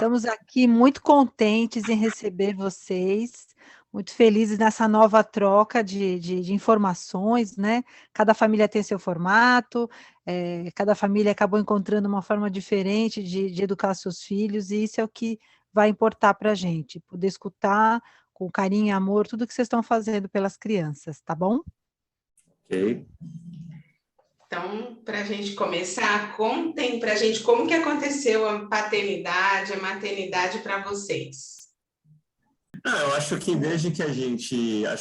Estamos aqui muito contentes em receber vocês, muito felizes nessa nova troca de informações, né? Cada família tem seu formato, cada família acabou encontrando uma forma diferente de educar seus filhos, e isso é o que vai importar para a gente, poder escutar com carinho e amor tudo que vocês estão fazendo pelas crianças, tá bom? Ok. Então, para a gente começar, contem para a gente como que aconteceu a paternidade, a maternidade para vocês. Eu acho que desde que a gente, a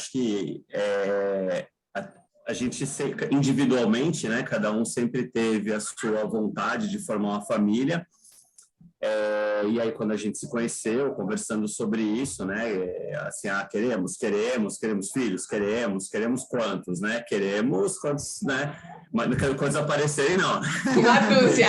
gente individualmente, né, cada um sempre teve a sua vontade de formar uma família. E aí, quando a gente se conheceu, conversando sobre isso, né, assim, queremos filhos, queremos quantos, né, queremos quantos, né, mas não quero quantos aparecerem, não. Uma dúzia.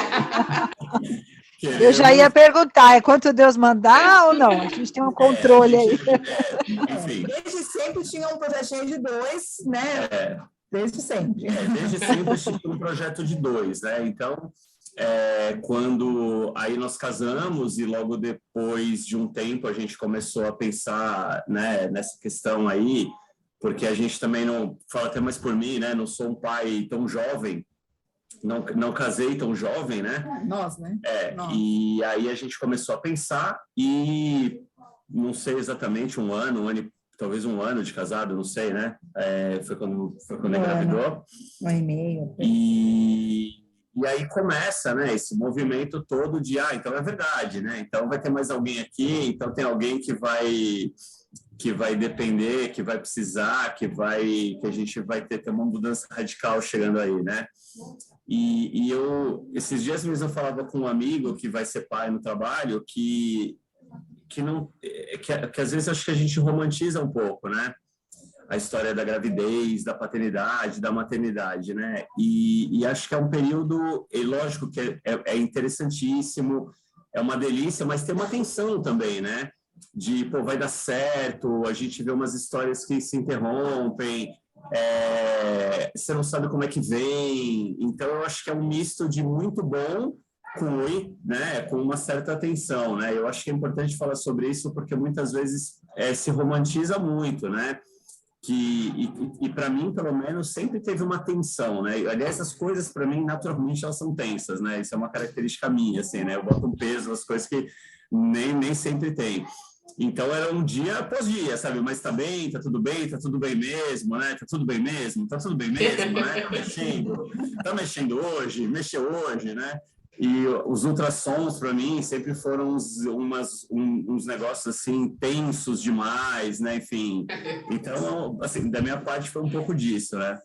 Eu já ia perguntar, é quanto Deus mandar ou não? A gente tem um controle aí. Enfim. Desde sempre tinha um projetinho de 2, né? Desde sempre. Desde sempre tinha um projeto de 2, né? Então, quando aí nós casamos e logo depois de um tempo a gente começou a pensar, né, nessa questão aí, porque a gente também não, fala até mais por mim, né, não sou um pai tão jovem, não casei tão jovem, né? Nós, né? Nós. E aí a gente começou a pensar e não sei exatamente talvez um ano de casado, não sei, né? Foi quando engravidou. 1 ano e meio. E aí começa, né, esse movimento todo de, então é verdade, né? Então vai ter mais alguém aqui, então tem alguém que vai depender, que vai precisar, que a gente vai ter uma mudança radical chegando aí, né? E eu, esses dias mesmo, eu falava com um amigo que vai ser pai no trabalho, que às vezes acho que a gente romantiza um pouco, né? A história da gravidez, da paternidade, da maternidade, né? E acho que é um período, lógico que é interessantíssimo, é uma delícia, mas tem uma tensão também, né? De, vai dar certo, a gente vê umas histórias que se interrompem, você não sabe como é que vem. Então, eu acho que é um misto de muito bom com uma certa tensão, né? Eu acho que é importante falar sobre isso porque muitas vezes se romantiza muito, né? E para mim, pelo menos, sempre teve uma tensão, né? Aliás, as coisas, para mim, naturalmente, elas são tensas, né? Isso é uma característica minha, assim, né? Eu boto um peso nas coisas que nem sempre tem. Então, era um dia após dia, sabe? Mas tá tudo bem mesmo, né? Tá tudo bem mesmo, né? Mexendo hoje, mexeu hoje, né? E os ultrassons, para mim, sempre foram uns negócios, assim, tensos demais, né? Enfim, então, assim, da minha parte foi um pouco disso, né?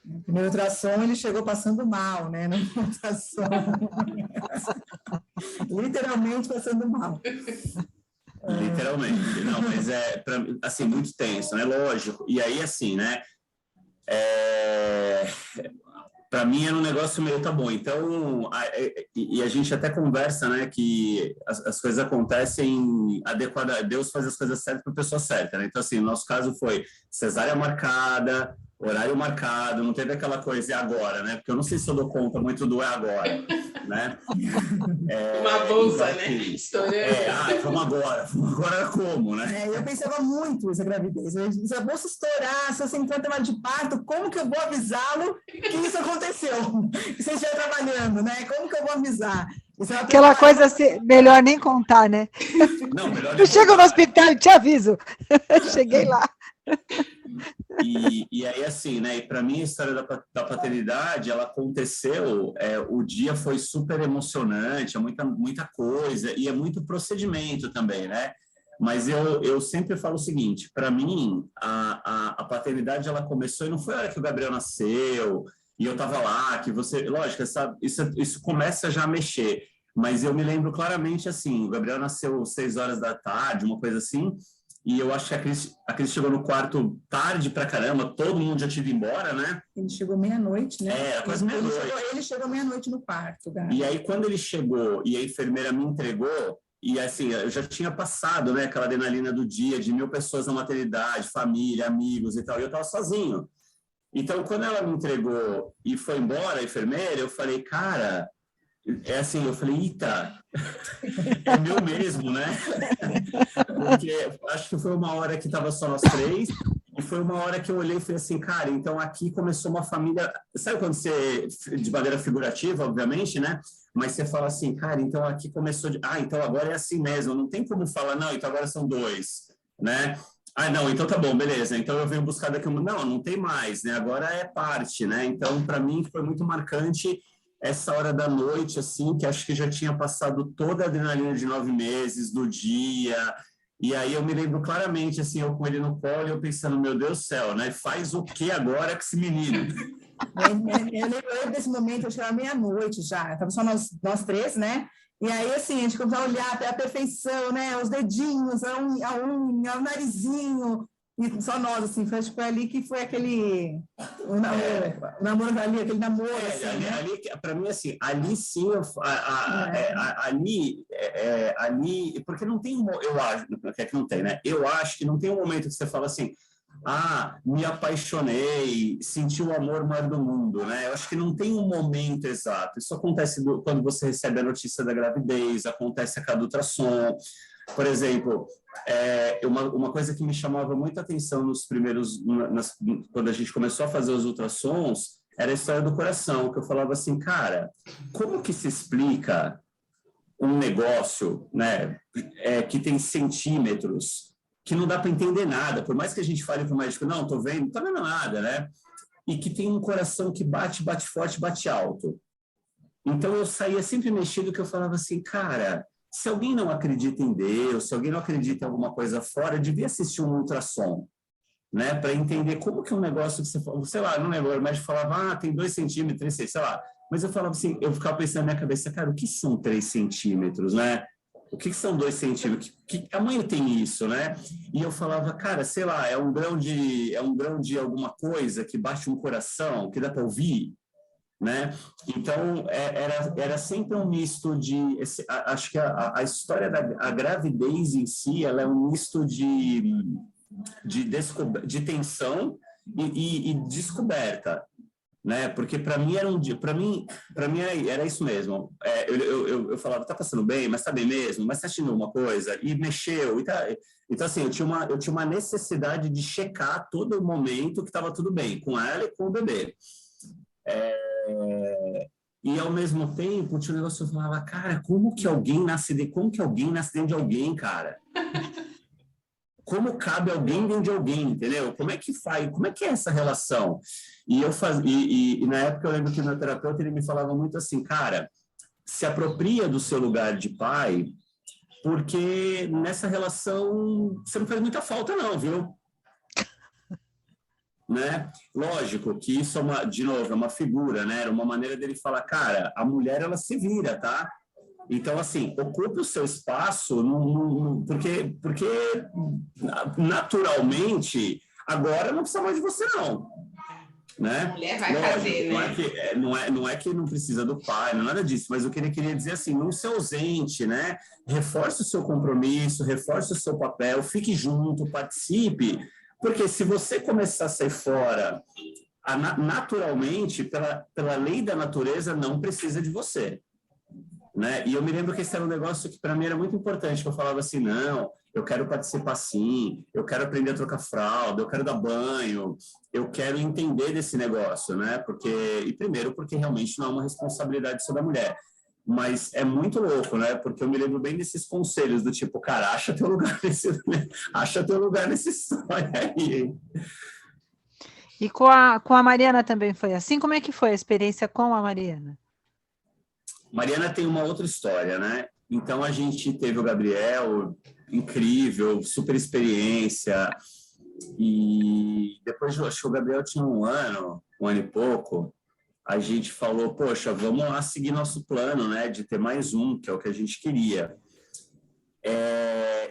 O primeiro ultrassom, ele chegou passando mal, né? No ultrassom. Literalmente passando mal. Literalmente. Não, mas assim, muito tenso, né? Lógico. E aí, assim, né? Para mim era um negócio meio, tá bom, então, e a gente até conversa, né, que as coisas acontecem adequadamente, Deus faz as coisas certas para a pessoa certa, né? Então, assim, no nosso caso foi cesárea marcada, horário marcado, não teve aquela coisa, e agora, né? Porque eu não sei se eu dou conta muito do agora, né? Uma bolsa, então, né? Estourando. Vamos agora como, né? Eu pensava muito essa gravidez. Se a bolsa estourar, se eu entrar em trabalho de parto, como que eu vou avisá-lo que isso aconteceu? Que você estiver trabalhando, né? Como que eu vou avisar? Aquela coisa assim, melhor nem contar, né? Não, melhor eu chego no hospital e te aviso. Cheguei lá. E aí, assim, né? E para mim, a história da paternidade, ela aconteceu, o dia foi super emocionante, é muita coisa, e é muito procedimento também, né? Mas eu sempre falo o seguinte, para mim, a paternidade, ela começou, e não foi a hora que o Gabriel nasceu, e eu estava lá, que você... Lógico, isso começa já a mexer, mas eu me lembro claramente, assim, o Gabriel nasceu às 6 horas da tarde, uma coisa assim, e eu acho que a Cris chegou no quarto tarde pra caramba, todo mundo já tinha ido embora, né? Ele chegou meia-noite, né? Quase meia-noite. Ele chegou meia-noite no quarto, cara. E aí, quando ele chegou e a enfermeira me entregou, e assim, eu já tinha passado, né, aquela adrenalina do dia, de 1000 pessoas na maternidade, família, amigos e tal, e eu tava sozinho. Então, quando ela me entregou e foi embora, a enfermeira, eu falei, cara, É assim, eu falei, eita, é meu mesmo, né? Porque acho que foi uma hora que estava só nós três, e foi uma hora que eu olhei e falei assim, cara, então aqui começou uma família... Sabe quando você, de maneira figurativa, obviamente, né? Mas você fala assim, cara, então aqui começou... então agora é assim mesmo, não tem como falar, não, então agora são dois, né? Não, então tá bom, beleza. Então eu venho buscar daqui não tem mais, né? Agora é parte, né? Então, para mim, foi muito marcante essa hora da noite, assim, que acho que já tinha passado toda a adrenalina de 9 meses, do dia. E aí eu me lembro claramente, assim, eu com ele no colo, eu pensando, meu Deus do céu, né? Faz o que agora com esse menino? Eu lembro desse momento, acho que era meia-noite já, estava só nós três, né? E aí, assim, a gente começou a olhar até a perfeição, né? Os dedinhos, a unha, o narizinho, e só nós, assim, foi tipo ali que foi aquele o namoro ali, aquele namoro, assim, ali, para mim, assim, ali sim, ali, porque não tem, eu acho, é que não tem, né? Eu acho que não tem um momento que você fala assim, me apaixonei, senti o amor maior do mundo, né? Eu acho que não tem um momento exato. Isso acontece quando você recebe a notícia da gravidez, acontece a cada ultrassom. Por exemplo, uma coisa que me chamava muita atenção nos primeiros, quando a gente começou a fazer os ultrassons, era a história do coração, que eu falava assim, cara, como que se explica um negócio, né, que tem centímetros, que não dá para entender nada, por mais que a gente fale para o médico, não estou vendo nada, né? E que tem um coração que bate forte, bate alto. Então eu saía sempre mexido, que eu falava assim, cara, se alguém não acredita em Deus, se alguém não acredita em alguma coisa fora, devia assistir um ultrassom, né? Para entender como que é um negócio que você fala, sei lá, não lembro, mas falava, tem 2 centímetros, 3 centímetros, sei lá. Mas eu falava assim, eu ficava pensando na minha cabeça, cara, o que são 3 centímetros, né? O que são 2 centímetros? Que tamanho tem isso, né? E eu falava, cara, sei lá, é um grão de alguma coisa que bate um coração, que dá para ouvir, né? Então, era sempre um misto de... acho que a história da gravidez em si, ela é um misto de tensão e descoberta, né? Porque para mim era um dia, para mim era isso mesmo. Eu falava, tá passando bem, mas tá bem mesmo, mas tá sentindo alguma coisa e mexeu e tá. Então assim, eu tinha uma necessidade de checar todo momento que estava tudo bem com ela e com o bebê. E ao mesmo tempo tinha um negócio que eu falava, cara, como que alguém nasce dentro de alguém, cara? Como cabe alguém dentro de alguém, entendeu? Como é que faz? Como é que é essa relação? E na época eu lembro que o meu terapeuta ele me falava muito assim, cara, se apropria do seu lugar de pai, porque nessa relação você não faz muita falta não, viu? Né? Lógico que isso de novo, é uma figura, né? Era uma maneira dele falar, cara, a mulher ela se vira, tá? Então, assim, ocupe o seu espaço, porque naturalmente, agora não precisa mais de você, não. Né? A mulher vai fazer, né? Não é que não precisa do pai, não é nada disso, mas o que ele queria dizer assim, não se ausente, né? Reforce o seu compromisso, reforce o seu papel, fique junto, participe, porque se você começar a sair fora, naturalmente, pela lei da natureza, não precisa de você. Né? E eu me lembro que esse era um negócio que para mim era muito importante, que eu falava assim, não, eu quero participar sim, eu quero aprender a trocar fralda, eu quero dar banho, eu quero entender desse negócio, né? Primeiro porque realmente não é uma responsabilidade sobre a mulher, mas é muito louco, né? Porque eu me lembro bem desses conselhos do tipo, cara, acha teu lugar nessa história aí, hein? E com a Mariana também foi assim? Como é que foi a experiência com a Mariana? Mariana tem uma outra história, né? Então, a gente teve o Gabriel, incrível, super experiência, e depois, acho que o Gabriel tinha um ano e pouco, a gente falou, poxa, vamos lá seguir nosso plano, né? De ter mais um, que é o que a gente queria.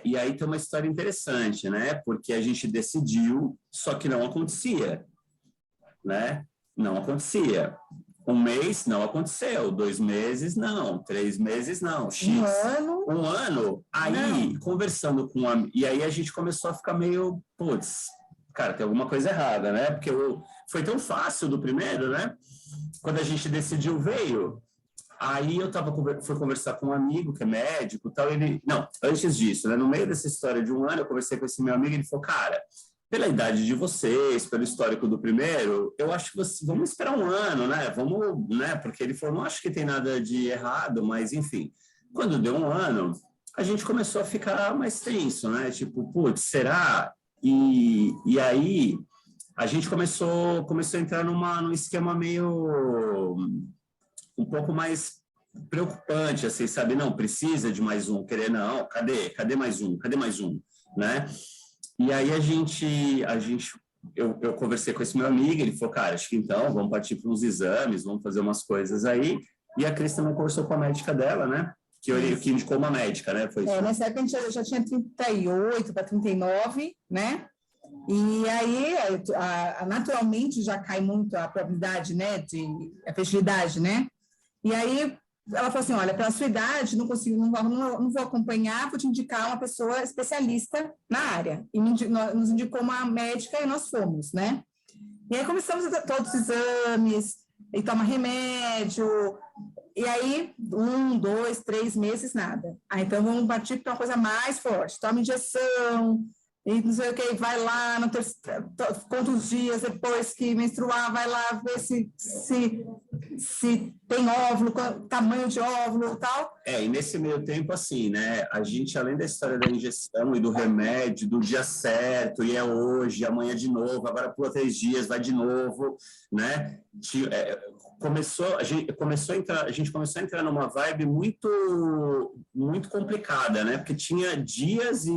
E aí tem uma história interessante, né? Porque a gente decidiu, só que não acontecia, né? Não acontecia. 1 mês não aconteceu, 2 meses não, 3 meses não, X. Um ano, aí não. Conversando com e aí a gente começou a ficar meio, putz, cara, tem alguma coisa errada, né? Porque foi tão fácil do primeiro, né? Quando a gente decidiu, veio. Aí eu fui conversar com um amigo que é médico, tal, não, antes disso, né, no meio dessa história de um ano, eu conversei com esse meu amigo, ele falou, cara, pela idade de vocês, pelo histórico do primeiro, eu acho que vamos esperar um ano, né, vamos, né, porque ele falou, não acho que tem nada de errado, mas enfim, quando deu um ano, a gente começou a ficar mais tenso, né, tipo, putz, será? E aí a gente começou a entrar num esquema meio um pouco mais preocupante, assim, sabe? Não, precisa de mais um, querer, não, cadê mais um? Cadê mais um? Né? E aí eu conversei com esse meu amigo, ele falou, cara, acho que então, vamos partir para uns exames, vamos fazer umas coisas aí, e a Cris também conversou com a médica dela, né? Que indicou uma médica, né? Foi isso. Nessa época a gente já tinha 38 para 39, né? E aí, naturalmente, já cai muito a probabilidade, né, a fertilidade, né? E aí, ela falou assim, olha, pela sua idade, não vou acompanhar, vou te indicar uma pessoa especialista na área. E nos indicou uma médica e nós fomos, né? E aí, começamos todos os exames, e toma remédio, e aí, 1, 2, 3 meses, nada. Aí, então, vamos partir para uma coisa mais forte, toma injeção, e não sei o que, vai lá, quantos dias depois que menstruar, vai lá ver se tem óvulo, tamanho de óvulo e tal. E nesse meio tempo, assim, né, a gente, além da história da injeção e do remédio, do dia certo, e é hoje, amanhã de novo, agora pula 3 dias, vai de novo, né, a gente começou a entrar numa vibe muito, muito complicada, né? Porque tinha dias e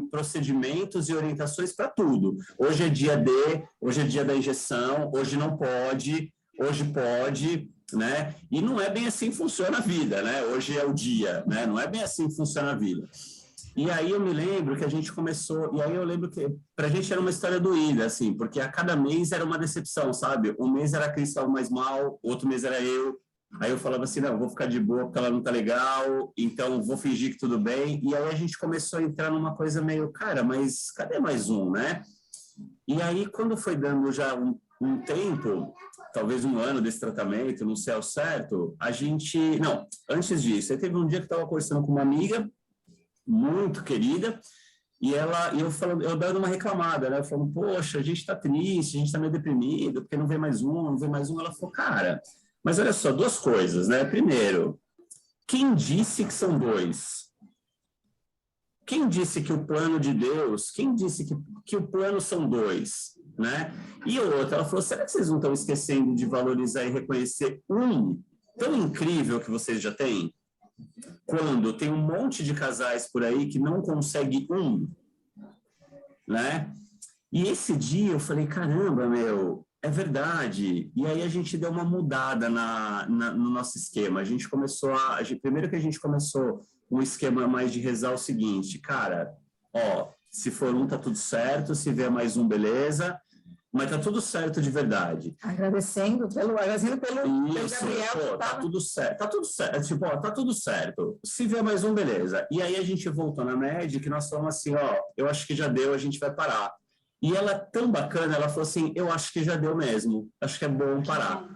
procedimentos e orientações para tudo. Hoje é dia D, hoje é dia da injeção, hoje não pode, hoje pode, né? E não é bem assim que funciona a vida, né? Hoje é o dia, né? Não é bem assim que funciona a vida. E aí eu me lembro que a gente começou, e aí eu lembro que pra gente era uma história doída, assim, porque a cada mês era uma decepção, sabe? Um mês era a Cris estava mais mal, outro mês era eu. Aí eu falava assim, não, vou ficar de boa porque ela não tá legal, então vou fingir que tudo bem. E aí a gente começou a entrar numa coisa meio, cara, mas cadê mais um, né? E aí quando foi dando já um tempo, talvez um ano desse tratamento, não sei ao certo, não, antes disso, aí teve um dia que eu estava conversando com uma amiga, muito querida, e eu dando uma reclamada, né? Eu falando, poxa, a gente está triste, a gente está meio deprimido, porque não vê mais um. Ela falou, cara, mas olha só, 2 coisas, né? Primeiro, quem disse que são 2? Quem disse que o plano de Deus, quem disse que o plano são 2, né? E outra, ela falou, será que vocês não estão esquecendo de valorizar e reconhecer um tão incrível que vocês já têm? Quando tem um monte de casais por aí que não consegue um, né? E esse dia eu falei, caramba, meu, é verdade. E aí a gente deu uma mudada no nosso esquema. Primeiro que a gente começou um esquema mais de rezar o seguinte, cara, ó, se for um, tá tudo certo, se vier mais um, beleza, mas tá tudo certo de verdade. Agradecendo pelo Gabriel. Pô, tá tudo certo, tipo, ó, tá tudo certo. Se vier mais um, beleza. E aí a gente voltou na médica e nós falamos assim, ó, eu acho que já deu, a gente vai parar. E ela, tão bacana, ela falou assim, eu acho que já deu mesmo, acho que é bom parar.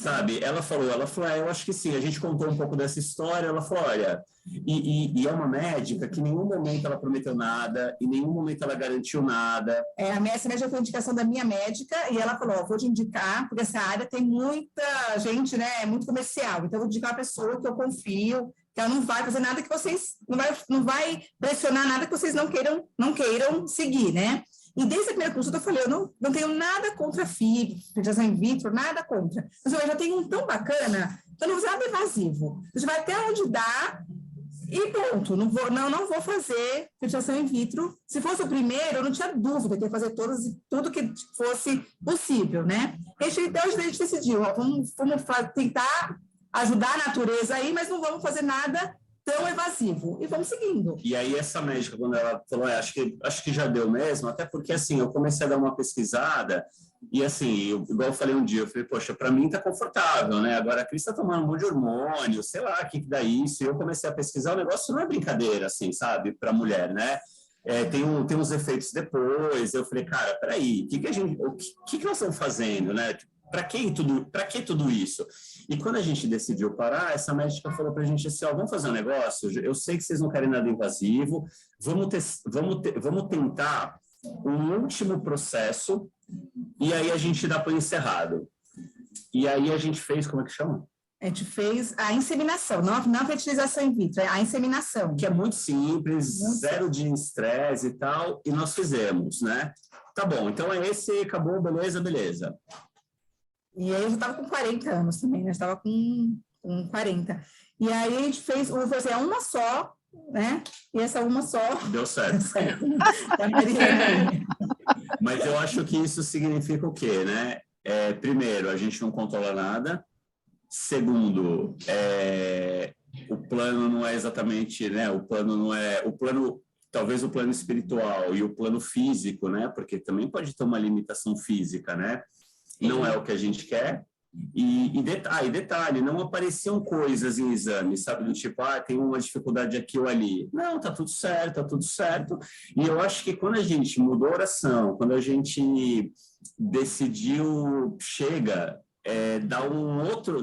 Sabe? Ela falou, eu acho que sim. A gente contou um pouco dessa história, ela falou, olha, e é uma médica que em nenhum momento ela prometeu nada, em nenhum momento ela garantiu nada. Essa médica foi a indicação da minha médica, e ela falou, vou te indicar, porque essa área tem muita gente, né, é muito comercial, então eu vou indicar uma pessoa que eu confio, que ela não vai fazer nada que vocês, não vai pressionar nada que vocês não queiram seguir, né? E desde a primeira consulta eu falei, eu não tenho nada contra FIV, fertilização in vitro, nada contra. Mas eu já tenho um tão bacana, então não vou fazer nada invasivo. Você vai até onde dá e pronto. Não vou fazer fertilização in vitro. Se fosse o primeiro, eu não tinha dúvida que ia fazer tudo que fosse possível, né? Então a gente decidiu, ó, vamos tentar ajudar a natureza aí, mas não vamos fazer nada tão evasivo, e vamos seguindo. E aí essa médica, quando ela falou, acho que já deu mesmo, até porque, assim, eu comecei a dar uma pesquisada, e assim, igual eu falei um dia, eu falei, poxa, para mim tá confortável, né? Agora a Cris tá tomando um monte de hormônio, sei lá, o que dá isso, e eu comecei a pesquisar, o negócio não é brincadeira, assim, sabe, para mulher, né? Tem uns efeitos depois, eu falei, cara, peraí, o que nós estamos fazendo, né? Para que tudo isso? E quando a gente decidiu parar, essa médica falou para a gente assim, ó, vamos fazer um negócio, eu sei que vocês não querem nada invasivo, vamos tentar um último processo e aí a gente dá para encerrado. E aí a gente fez, como é que chama? A gente fez a inseminação, não a fertilização in vitro, é a inseminação. Que é muito simples, zero de estresse e tal, e nós fizemos, né? Tá bom, então é esse, acabou, beleza. E aí eu já estava com 40 anos também, né? Eu estava com 40. E aí a gente fez uma só, né? E essa uma só... Deu certo. Mas eu acho que isso significa o quê, né? Primeiro, a gente não controla nada. Segundo, o plano não é exatamente, né? Talvez o plano espiritual e o plano físico, né? Porque também pode ter uma limitação física, né? Não é o que a gente quer. E detalhe, não apareciam coisas em exame, sabe? Do tipo, tem uma dificuldade aqui ou ali. Não, tá tudo certo. E eu acho que quando a gente mudou a oração, quando a gente decidiu, chega, dá uma outra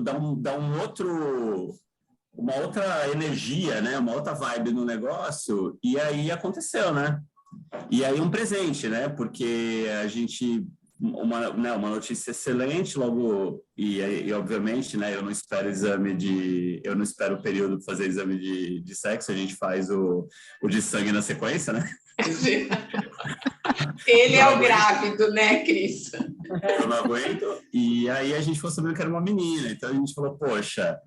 energia, né? Uma outra vibe no negócio, e aí aconteceu, né? E aí um presente, né? Porque a gente... Uma notícia excelente, logo, e obviamente, né, eu não espero o período para fazer exame de sexo, a gente faz o de sangue na sequência, né? Ele é o grávido, né, Cris? Eu não aguento, e aí a gente ficou sabendo que era uma menina, então a gente falou, poxa,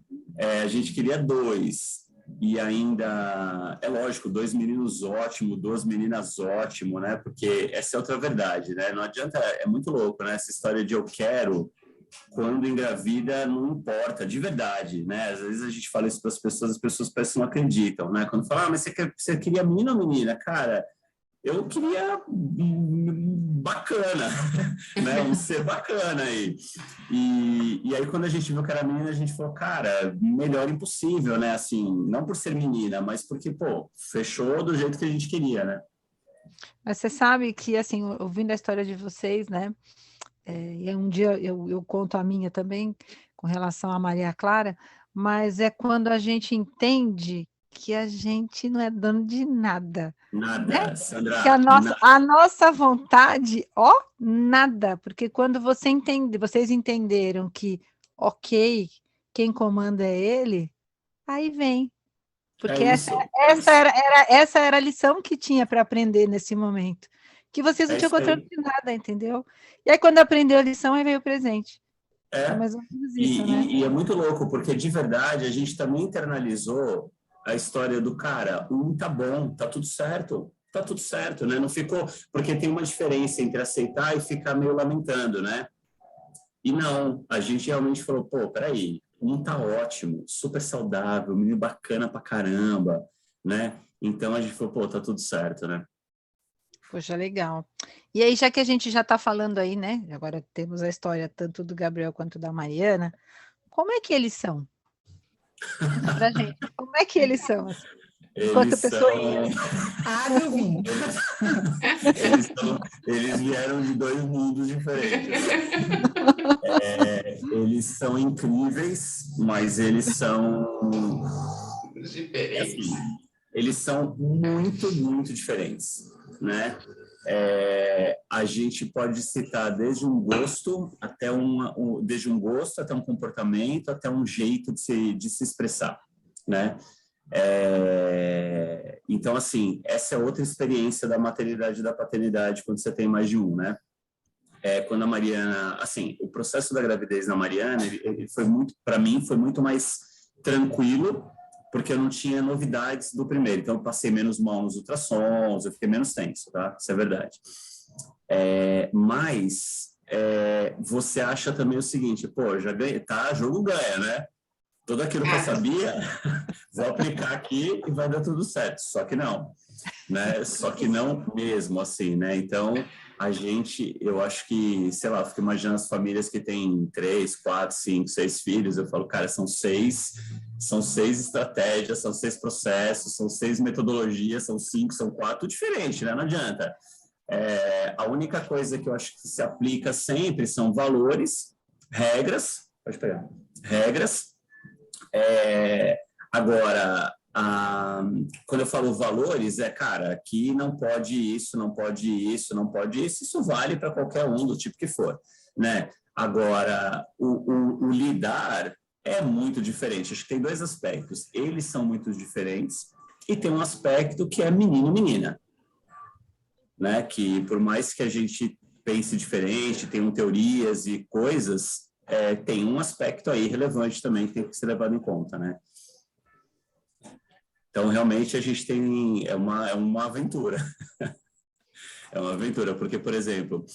a gente queria 2, e ainda, é lógico, 2 meninos ótimo, 2 meninas ótimo, né? Porque essa é outra verdade, né? Não adianta, é muito louco, né? Essa história de eu quero, quando engravida, não importa, de verdade, né? Às vezes a gente fala isso para as pessoas parecem que não acreditam, né? Quando fala, mas você queria menino ou menina? Cara, eu queria bacana, né? Um ser bacana aí. E aí, quando a gente viu que era menina, a gente falou, cara, melhor impossível, né? Assim, não por ser menina, mas porque, pô, fechou do jeito que a gente queria, né? Mas você sabe que, assim, ouvindo a história de vocês, né? E um dia eu conto a minha também, com relação a Maria Clara, mas é quando a gente entende que a gente não é dono de nada. Nada, Né? Sandra. Que a nossa vontade, nada, porque quando vocês entenderam que, ok, quem comanda é ele, aí vem. Porque essa era a lição que tinha para aprender nesse momento. Que vocês não tinham controle de nada, entendeu? E aí, quando aprendeu a lição, aí veio o presente. É mais ou menos isso, né? E é muito louco, porque de verdade a gente também internalizou a história do cara, tá bom, tá tudo certo, né? Não ficou, porque tem uma diferença entre aceitar e ficar meio lamentando, né? E não, a gente realmente falou, pô, peraí, tá ótimo, super saudável, menino bacana pra caramba, né? Então a gente falou, pô, tá tudo certo, né? Poxa, legal. E aí, já que a gente já tá falando aí, né? Agora temos a história tanto do Gabriel quanto da Mariana, como é que eles são? Conta pra gente, como é que eles são? Enquanto pessoinha. Meu vinho. Eles vieram de 2 mundos diferentes. Eles são incríveis, mas eles são diferentes. Assim, eles são muito, muito diferentes, né? A gente pode citar desde um gosto até um comportamento, até um jeito de se expressar, né? Então, assim, essa é outra experiência da maternidade e da paternidade quando você tem mais de um, né? Quando a Mariana, assim, o processo da gravidez na Mariana, ele foi para mim, foi muito mais tranquilo, porque eu não tinha novidades do primeiro. Então, eu passei menos mal nos ultrassons, eu fiquei menos tenso, tá? Isso é verdade. Mas você acha também o seguinte, pô, já ganhei, tá? Jogo ganha, né? Tudo aquilo que eu sabia, vou aplicar aqui e vai dar tudo certo. Só que não, né? Só que não mesmo, assim, né? Então, eu acho que, sei lá, eu fico imaginando as famílias que têm 3, 4, 5, 6 filhos, eu falo, cara, são 6 estratégias, são 6 processos, são 6 metodologias, são 5, são 4, tudo diferente, né? Não adianta. A única coisa que eu acho que se aplica sempre são valores, regras, pode pegar, regras. Agora, quando eu falo valores, cara, aqui não pode isso, não pode isso, não pode isso, isso vale para qualquer um do tipo que for, né? Agora, o lidar é muito diferente. Acho que tem dois aspectos. Eles são muito diferentes e tem um aspecto que é menino-menina, né? Que por mais que a gente pense diferente, tenham teorias e coisas, tem um aspecto aí relevante também que tem que ser levado em conta, né? Então, realmente, a gente tem... É uma aventura. É uma aventura, porque, por exemplo...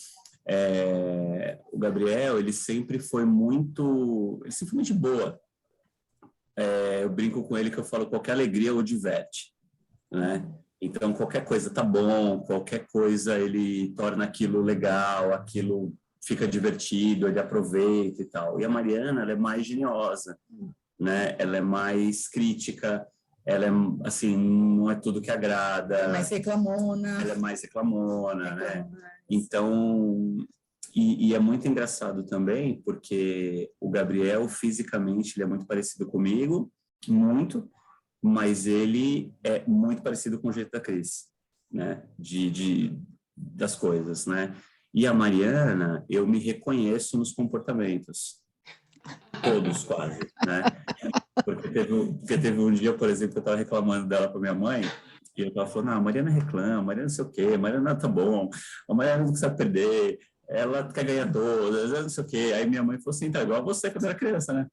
o Gabriel, ele sempre foi muito boa. Eu brinco com ele que eu falo, qualquer alegria o diverte, né? Então, qualquer coisa tá bom, qualquer coisa ele torna aquilo legal, aquilo fica divertido, ele aproveita e tal. E a Mariana, ela é mais geniosa, né? Ela é mais crítica, ela é, assim, não é tudo que agrada. Ela é mais reclamona. Ela é mais reclamona, né? Então, e é muito engraçado também, porque o Gabriel, fisicamente, ele é muito parecido comigo, muito, mas ele é muito parecido com o jeito da Cris, né? Das coisas, né? E a Mariana, eu me reconheço nos comportamentos. Todos, quase, né? Porque teve um dia, por exemplo, eu estava reclamando dela para minha mãe, e eu estava falando, a Mariana reclama, a Mariana não sei o quê, a Mariana tá bom, a Mariana não sabe perder, ela quer ganhar todas, não sei o quê. Aí minha mãe falou assim, tá igual você quando era criança, né?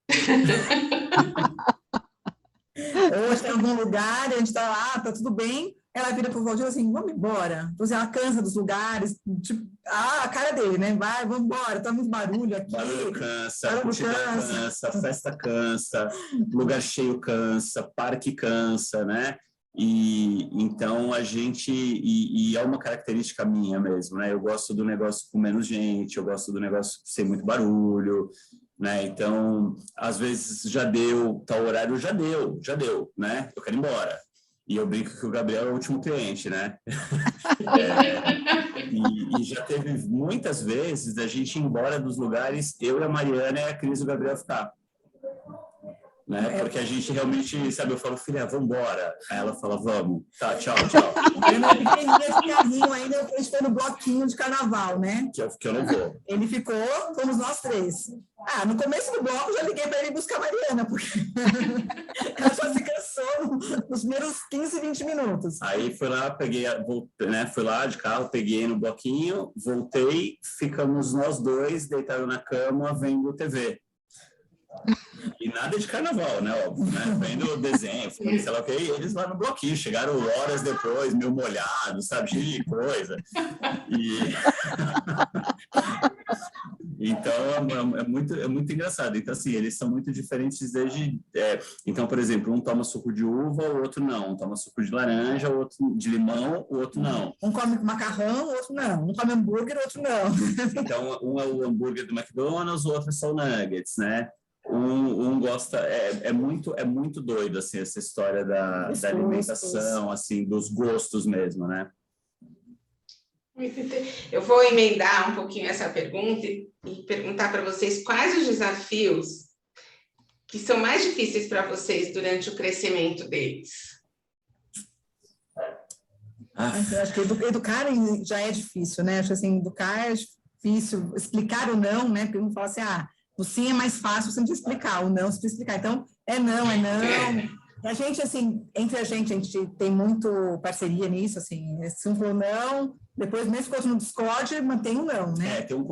Ou está em algum lugar, a gente está lá, tá tudo bem, ela vira pro Valdir assim, vamos embora. Então, assim, ela cansa dos lugares, tipo, a cara dele, né? Vai, vamos embora, tá muito barulho aqui. Barulho cansa, cansa, festa cansa, lugar cheio cansa, parque cansa, né? E então a gente, e é uma característica minha mesmo, né? Eu gosto do negócio com menos gente, eu gosto do negócio sem muito barulho, né? Então, às vezes já deu, tal horário já deu, né? Eu quero ir embora. E eu brinco que o Gabriel é o último cliente, né? E já teve muitas vezes da gente ir embora dos lugares, eu e a Mariana e a Cris e o Gabriel ficar. Né? Porque a gente realmente, sabe, eu falo, filha, vamos embora. Aí ela fala, vamos. Tá, tchau. Eu não pequenininha de carrinho ainda, a gente foi no bloquinho de carnaval, né? Que eu não vou. Ele ficou, fomos nós três. No começo do bloco, eu já liguei para ele buscar a Mariana, porque ela só se cansou nos primeiros 15, 20 minutos. Aí fui lá, fui lá de carro, peguei no bloquinho, voltei, ficamos nós dois deitados na cama vendo TV. E nada de carnaval, né? Óbvio, né? Vendo desenho, sei lá o que, e eles lá no bloquinho, chegaram horas depois, meio molhados, sabe? Cheio de coisa. Então, é muito engraçado. Então, assim, eles são muito diferentes desde... então, por exemplo, um toma suco de uva, o outro não. Um toma suco de laranja, o outro de limão, o outro não. Um come macarrão, o outro não. Um come hambúrguer, o outro não. Então, um é o hambúrguer do McDonald's, o outro é só o nuggets, né? Um gosta, é muito doido, assim, essa história da alimentação, assim, dos gostos mesmo, né? Eu vou emendar um pouquinho essa pergunta e perguntar para vocês quais os desafios que são mais difíceis para vocês durante o crescimento deles. Eu acho que educar já é difícil, né? Acho assim, educar é difícil, explicar o não, né? Porque um fala assim, o sim é mais fácil, você não precisa explicar, o não você precisa explicar. Então, é não. A gente, assim, entre a gente tem muito parceria nisso, assim, se um falou não, depois mesmo que outro no Discord, mantém o não, né? Tem um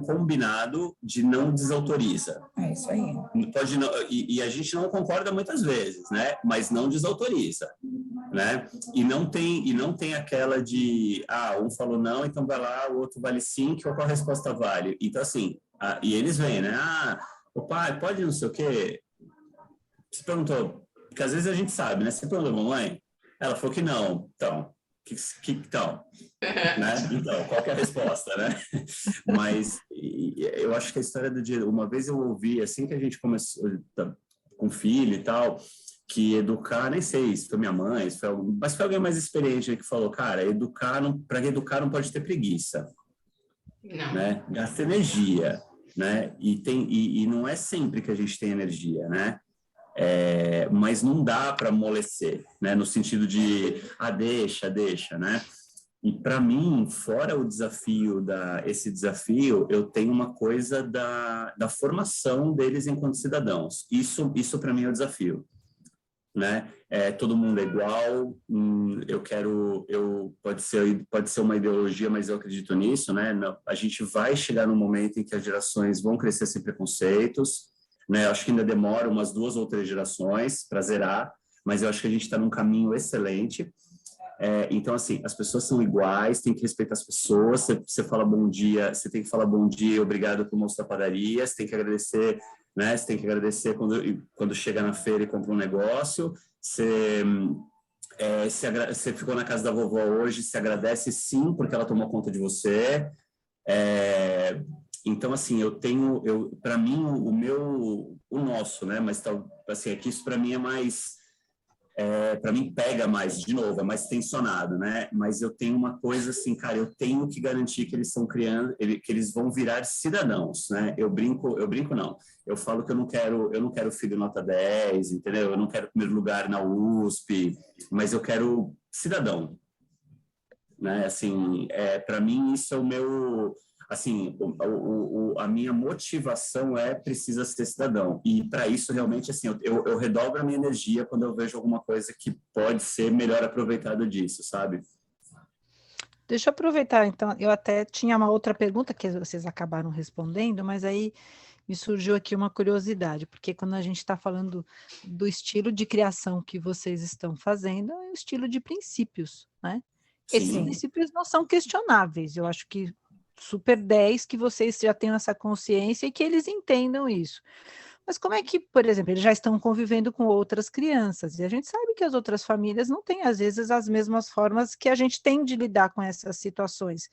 combinado de não desautoriza. É isso aí. Pode não, e a gente não concorda muitas vezes, né? Mas não desautoriza, né? E não tem aquela de, um falou não, então vai lá, o outro vale sim, que qual a resposta vale? Então, assim, e eles vêm, né? O pai pode não sei o quê. Você perguntou, porque às vezes a gente sabe, né? Você perguntou, mamãe? Ela falou que não. Então, então? Né? Então, qual que é a resposta, né? Mas eu acho que a história do dia... Uma vez eu ouvi, assim que a gente começou com filho e tal, que educar, nem sei se foi minha mãe, mas foi alguém mais experiente que falou, cara, para educar não pode ter preguiça. Não. Né? Gasta energia. né? E não é sempre que a gente tem energia, né? Mas não dá para amolecer, né? No sentido de, deixa, né? E para mim, fora o desafio esse desafio, eu tenho uma coisa da formação deles enquanto cidadãos. Isso para mim é o desafio, né? Todo mundo é igual. Pode ser uma ideologia, mas eu acredito nisso, né? A gente vai chegar num momento em que as gerações vão crescer sem preconceitos, né? Eu acho que ainda demora umas 2 ou 3 gerações para zerar, mas eu acho que a gente está num caminho excelente. Então, assim, as pessoas são iguais, tem que respeitar as pessoas. Você fala bom dia, você tem que falar bom dia, obrigado pro moço da padaria, você tem que agradecer, né? Você tem que agradecer quando chega na feira e compra um negócio. Você ficou na casa da vovó hoje, se agradece sim, porque ela tomou conta de você. Então, assim, para mim, o nosso, né? Mas, assim, é que isso para mim é mais... para mim pega mais, de novo, é mais tensionado, né? Mas eu tenho uma coisa assim, cara, eu tenho que garantir que eles estão criando, que eles vão virar cidadãos, né? Eu brinco não. Eu falo que eu não quero filho nota 10, entendeu? Eu não quero primeiro lugar na USP, mas eu quero cidadão, né? Assim, para mim isso é o meu... Assim, a minha motivação precisa ser cidadão. E para isso, realmente, assim, eu redobro a minha energia quando eu vejo alguma coisa que pode ser melhor aproveitada disso, sabe? Deixa eu aproveitar, então, eu até tinha uma outra pergunta que vocês acabaram respondendo, mas aí me surgiu aqui uma curiosidade, porque quando a gente está falando do estilo de criação que vocês estão fazendo, é um estilo de princípios, né? Esses Sim. princípios não são questionáveis, eu acho que super 10 que vocês já tenham essa consciência e que eles entendam isso. Mas como é que, por exemplo, eles já estão convivendo com outras crianças, e a gente sabe que as outras famílias não têm, às vezes, as mesmas formas que a gente tem de lidar com essas situações.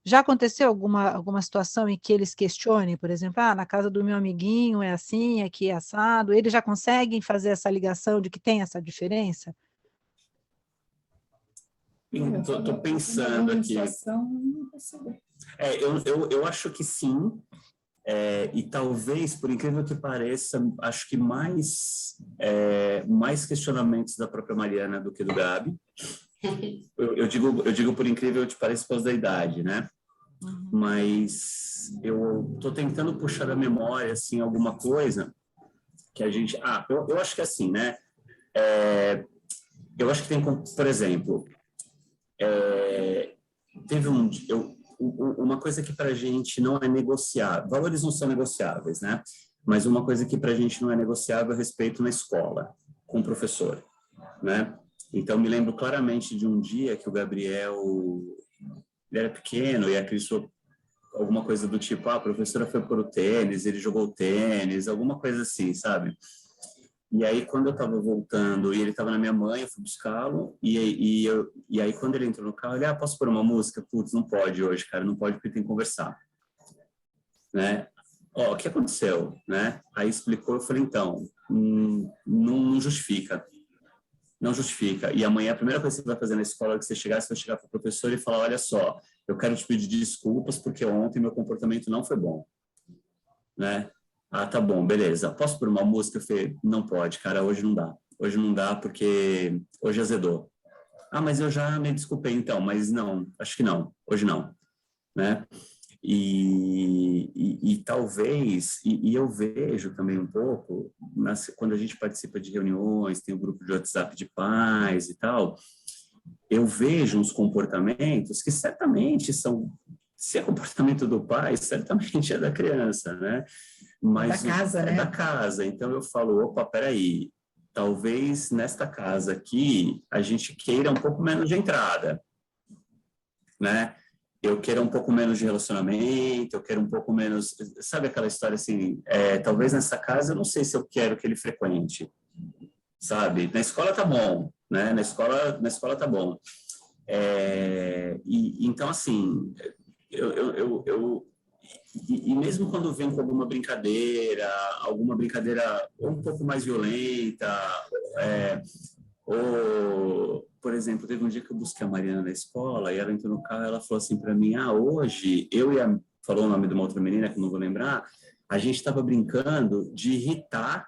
Já aconteceu alguma situação em que eles questionem, por exemplo, na casa do meu amiguinho é assim, aqui é assado, eles já conseguem fazer essa ligação de que tem essa diferença? Estou pensando aqui. Eu acho que sim. E talvez, por incrível que pareça, acho que mais questionamentos da própria Mariana do que do Gabi. Eu digo por incrível que pareça por causa da idade, né? Mas eu estou tentando puxar da memória assim alguma coisa que a gente... eu acho que assim, né? Eu acho que tem, por exemplo, teve uma coisa que para a gente não é negociável. Valores não são negociáveis, né? Mas uma coisa que para a gente não é negociável é respeito na escola, com o professor, né? Então, me lembro claramente de um dia que o Gabriel, ele era pequeno e a Cris falou alguma coisa do tipo, a professora foi por o tênis, ele jogou o tênis, alguma coisa assim, sabe? E aí, quando eu estava voltando, e ele estava na minha mãe, eu fui buscá-lo, e aí, quando ele entrou no carro, ele, posso pôr uma música? Putz, não pode hoje, cara, não pode porque tem que conversar. Né? O que aconteceu? Né? Aí explicou, eu falei, então, não justifica. Não justifica. E amanhã, a primeira coisa que você vai fazer na escola é que você vai chegar para o professor e falar, olha só, eu quero te pedir desculpas porque ontem meu comportamento não foi bom. Né? Tá bom, beleza. Posso pôr uma música? Eu falei, não pode, cara, hoje não dá. Hoje não dá porque hoje azedou. Mas eu já me desculpei então, mas não, acho que não, hoje não, né? E talvez, e eu vejo também um pouco, quando a gente participa de reuniões, tem um grupo de WhatsApp de pais e tal, eu vejo uns comportamentos que certamente são, se é comportamento do pai, certamente é da criança, né? Mas da casa, né? Da casa. Então eu falo, opa, peraí, talvez nesta casa aqui a gente queira um pouco menos de entrada, né? Eu quero um pouco menos de relacionamento, eu quero um pouco menos... Sabe aquela história assim, talvez nessa casa eu não sei se eu quero que ele frequente, sabe? Na escola tá bom, né? Na escola tá bom. Então, assim, e mesmo quando vem com alguma brincadeira um pouco mais violenta, ou, por exemplo, teve um dia que eu busquei a Mariana na escola e ela entrou no carro e ela falou assim para mim, hoje, falou o nome de uma outra menina que eu não vou lembrar, a gente estava brincando de irritar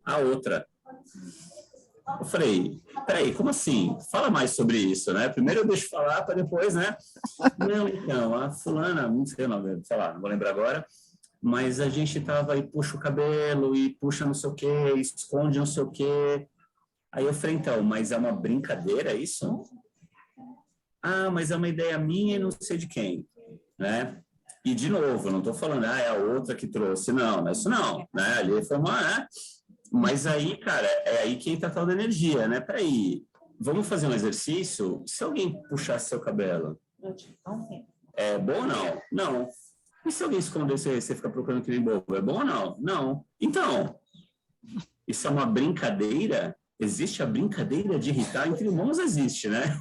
a outra. Eu falei, peraí, como assim? Fala mais sobre isso, né? Primeiro eu deixo falar para depois, né? Não, então, a fulana, não sei o nome, sei lá, não vou lembrar agora, mas a gente tava aí, puxa o cabelo e puxa não sei o quê, esconde não sei o quê. Aí eu falei, então, mas é uma brincadeira isso? Ah, mas é uma ideia minha e não sei de quem, né? E, de novo, eu não estou falando, é a outra que trouxe, não, isso não, né? Ali foi uma, né? Mas aí, cara, é aí que entra a tal da energia, né? Peraí, vamos fazer um exercício? Se alguém puxar seu cabelo, é bom ou não? Não. E se alguém esconder, você fica procurando que nem bobo, é bom ou não? Não. Então, isso é uma brincadeira? Existe a brincadeira de irritar? Entre irmãos existe, né?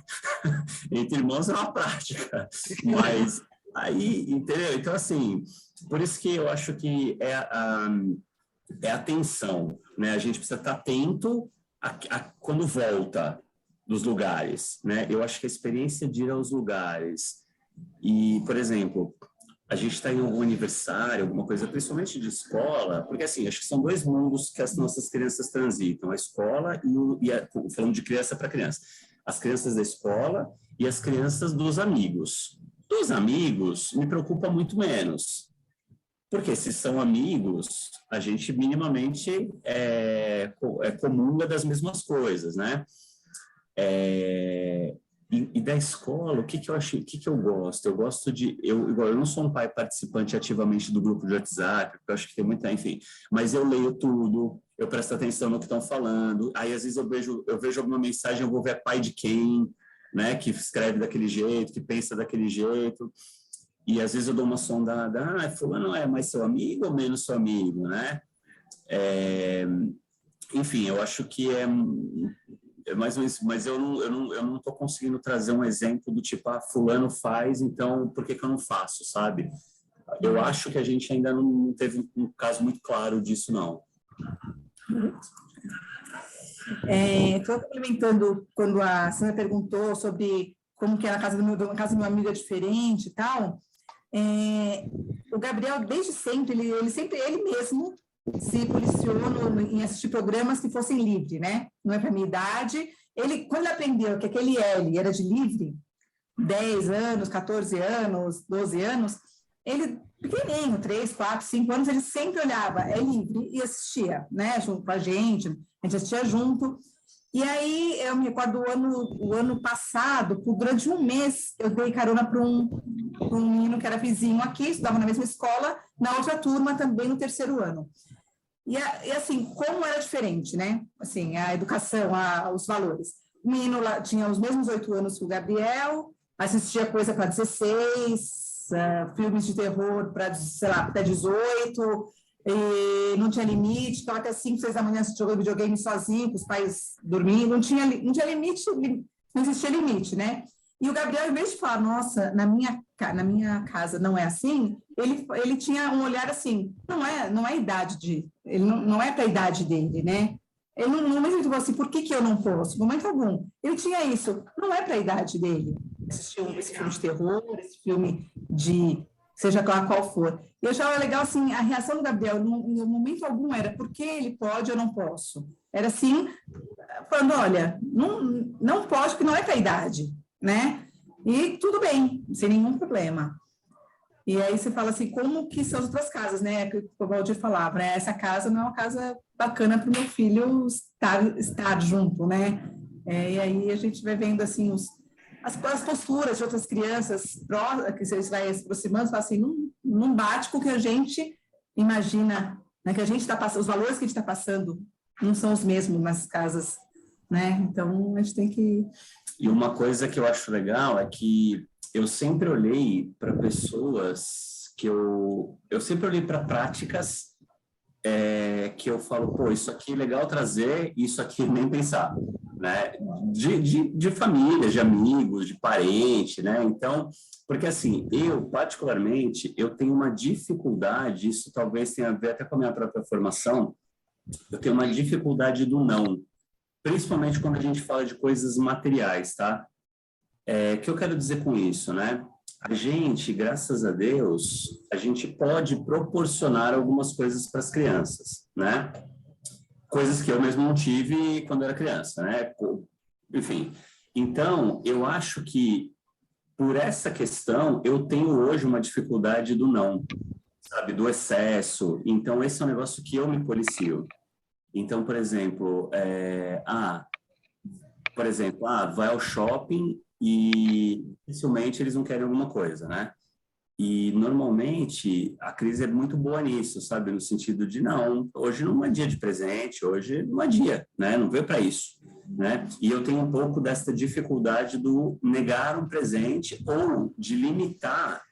Entre irmãos é uma prática. Mas aí, entendeu? Então, assim, por isso que eu acho que é a atenção, né? A gente precisa estar atento a quando volta dos lugares, né? Eu acho que a experiência de ir aos lugares e, por exemplo, a gente está em algum aniversário, alguma coisa, principalmente de escola, porque assim, acho que são dois mundos que as nossas crianças transitam, a escola falando de criança para criança, as crianças da escola e as crianças dos amigos. Dos amigos, me preocupa muito menos. Porque se são amigos, a gente minimamente comunga das mesmas coisas, né? E da escola, o que eu acho, o que eu gosto? Eu gosto de, eu não sou um pai participante ativamente do grupo de WhatsApp, porque eu acho que tem muita, enfim, mas eu leio tudo, eu presto atenção no que estão falando, aí às vezes eu vejo alguma mensagem, eu vou ver pai de quem, né, que escreve daquele jeito, que pensa daquele jeito. E às vezes eu dou uma sondada, fulano é mais seu amigo ou menos seu amigo, né? Enfim, eu acho que mais ou menos, mas eu não estou conseguindo trazer um exemplo do tipo, fulano faz, então por que eu não faço, sabe? Eu acho que a gente ainda não teve um caso muito claro disso, não. Estou complementando quando a Sandra perguntou sobre como que é na casa do meu amigo é diferente e tal. O Gabriel, desde sempre, ele mesmo se policiona em assistir programas que fossem livre, né? Não é para minha idade. Quando ele aprendeu que aquele L era de livre, 10 anos, 14 anos, 12 anos, ele, pequenininho, 3, 4, 5 anos, ele sempre olhava, é livre, e assistia, né? Junto com a gente assistia junto. E aí, eu me recordo o ano passado, durante um mês, eu dei carona para um menino que era vizinho aqui, estudava na mesma escola, na outra turma também no 3º ano. E assim, como era diferente, né? Assim, a educação, os valores. O menino lá tinha os mesmos 8 anos que o Gabriel, assistia coisa para 16, filmes de terror para, sei lá, até 18, e não tinha limite, ficava até 5, 6 da manhã jogando videogame sozinho, com os pais dormindo, não tinha limite, não existia limite, né? E o Gabriel, em vez de falar, nossa, na minha casa não é assim, ele tinha um olhar assim, não é a idade ele não é para a idade dele, né? Ele não me falou assim, por que eu não posso? No momento algum. Ele tinha isso, não é para a idade dele. Esse filme de terror, esse filme de seja qual for. E eu achava legal, assim, a reação do Gabriel, em momento algum, era por que ele pode ou não posso? Era assim, falando, olha, não pode porque não é para a idade, né? E tudo bem, sem nenhum problema. E aí você fala assim, como que são as outras casas, né? Que o Valdir falava, né? Essa casa não é uma casa bacana para o meu filho estar junto, né? E aí a gente vai vendo, assim, as posturas de outras crianças, que você vai se aproximando, fala assim, não bate com o que a gente imagina, né? Que a gente está passando, os valores que a gente está passando não são os mesmos nas casas, né? Então, a gente tem que... E uma coisa que eu acho legal é que eu sempre olhei para pessoas que eu sempre olhei para práticas que eu falo, pô, isso aqui é legal trazer, isso aqui nem pensar, né? De família, de amigos, de parente, né? Então, porque assim, eu particularmente, eu tenho uma dificuldade, isso talvez tenha a ver até com a minha própria formação, eu tenho uma dificuldade do não, principalmente quando a gente fala de coisas materiais, tá? O que eu quero dizer com isso, né? A gente, graças a Deus, a gente pode proporcionar algumas coisas para as crianças, né? Coisas que eu mesmo não tive quando era criança, né? Enfim, então, eu acho que por essa questão, eu tenho hoje uma dificuldade do não, sabe? Do excesso. Então, esse é um negócio que eu me policio. Então, por exemplo, vai ao shopping e dificilmente eles não querem alguma coisa, né? E normalmente a Cris é muito boa nisso, sabe? No sentido de não, hoje não é dia de presente, hoje não é dia, né? Não veio para isso, né? E eu tenho um pouco dessa dificuldade do negar um presente ou de limitar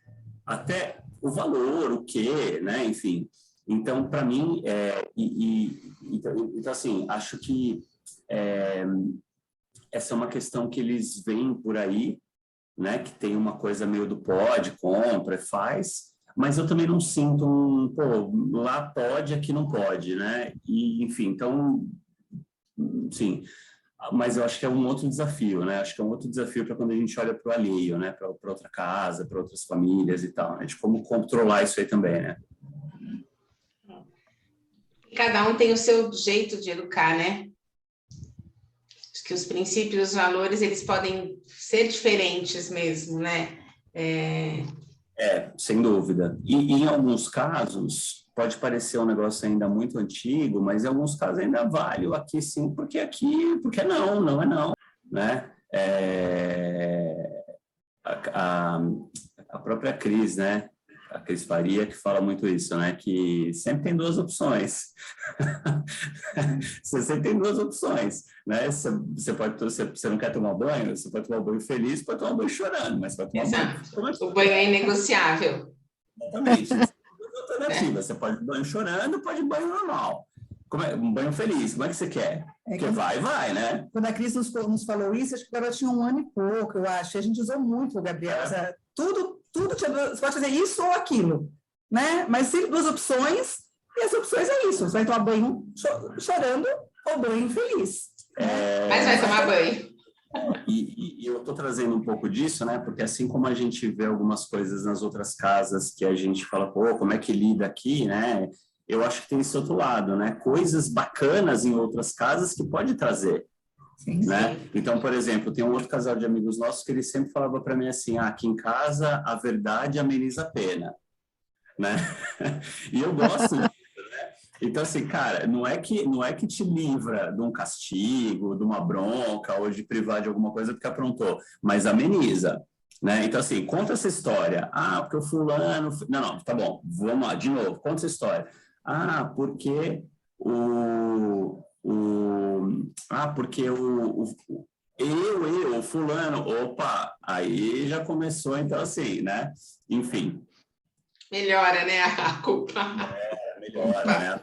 até o valor, o quê, né? Enfim. Então, para mim, então, assim, acho que essa é uma questão que eles veem por aí, né, que tem uma coisa meio do pode, compra, faz, mas eu também não sinto lá pode, aqui não pode, né? E, enfim, então, sim, mas eu acho que é um outro desafio, né? Acho que é um outro desafio para quando a gente olha para o alheio, né? Para outra casa, para outras famílias e tal, né? De como controlar isso aí também, né? Cada um tem o seu jeito de educar, né? Que os princípios, os valores, eles podem ser diferentes mesmo, né? Sem dúvida. E em alguns casos, pode parecer um negócio ainda muito antigo, mas em alguns casos ainda vale o aqui sim, porque não é não, né? A própria Cris, né? A Cris Faria, que fala muito isso, né? Que sempre tem duas opções. Você sempre tem duas opções, né? Você não quer tomar banho, você pode tomar banho feliz, pode tomar banho chorando, mas pode tomar banho. O banho é inegociável. Exatamente. São duas alternativas. Você pode banho chorando, pode banho normal. Um banho feliz, como é que você quer? Porque vai, né? Quando a Cris nos falou isso, acho que ela tinha 1 ano e pouco, eu acho. A gente usou muito o Gabriel. Tudo você pode fazer isso ou aquilo, né? Mas sempre duas opções, e as opções é isso. Você vai tomar banho chorando ou banho feliz. Mas vai tomar banho. E eu estou trazendo um pouco disso, né? Porque assim como a gente vê algumas coisas nas outras casas que a gente fala, como é que lida aqui, né? Eu acho que tem esse outro lado, né? Coisas bacanas em outras casas que pode trazer. Sim, né? Sim. Então, por exemplo, tem um outro casal de amigos nossos que ele sempre falava para mim assim, aqui em casa a verdade ameniza a pena, né? E eu gosto disso, né? Então, assim, cara, não é que te livra de um castigo, de uma bronca ou de privar de alguma coisa porque aprontou, mas ameniza, né? Então, assim, conta essa história. Porque o fulano... Não, tá bom, vamos lá, de novo, conta essa história. Porque porque o fulano, aí já começou, então assim, né? Enfim. Melhora, né, a culpa. Melhora, né?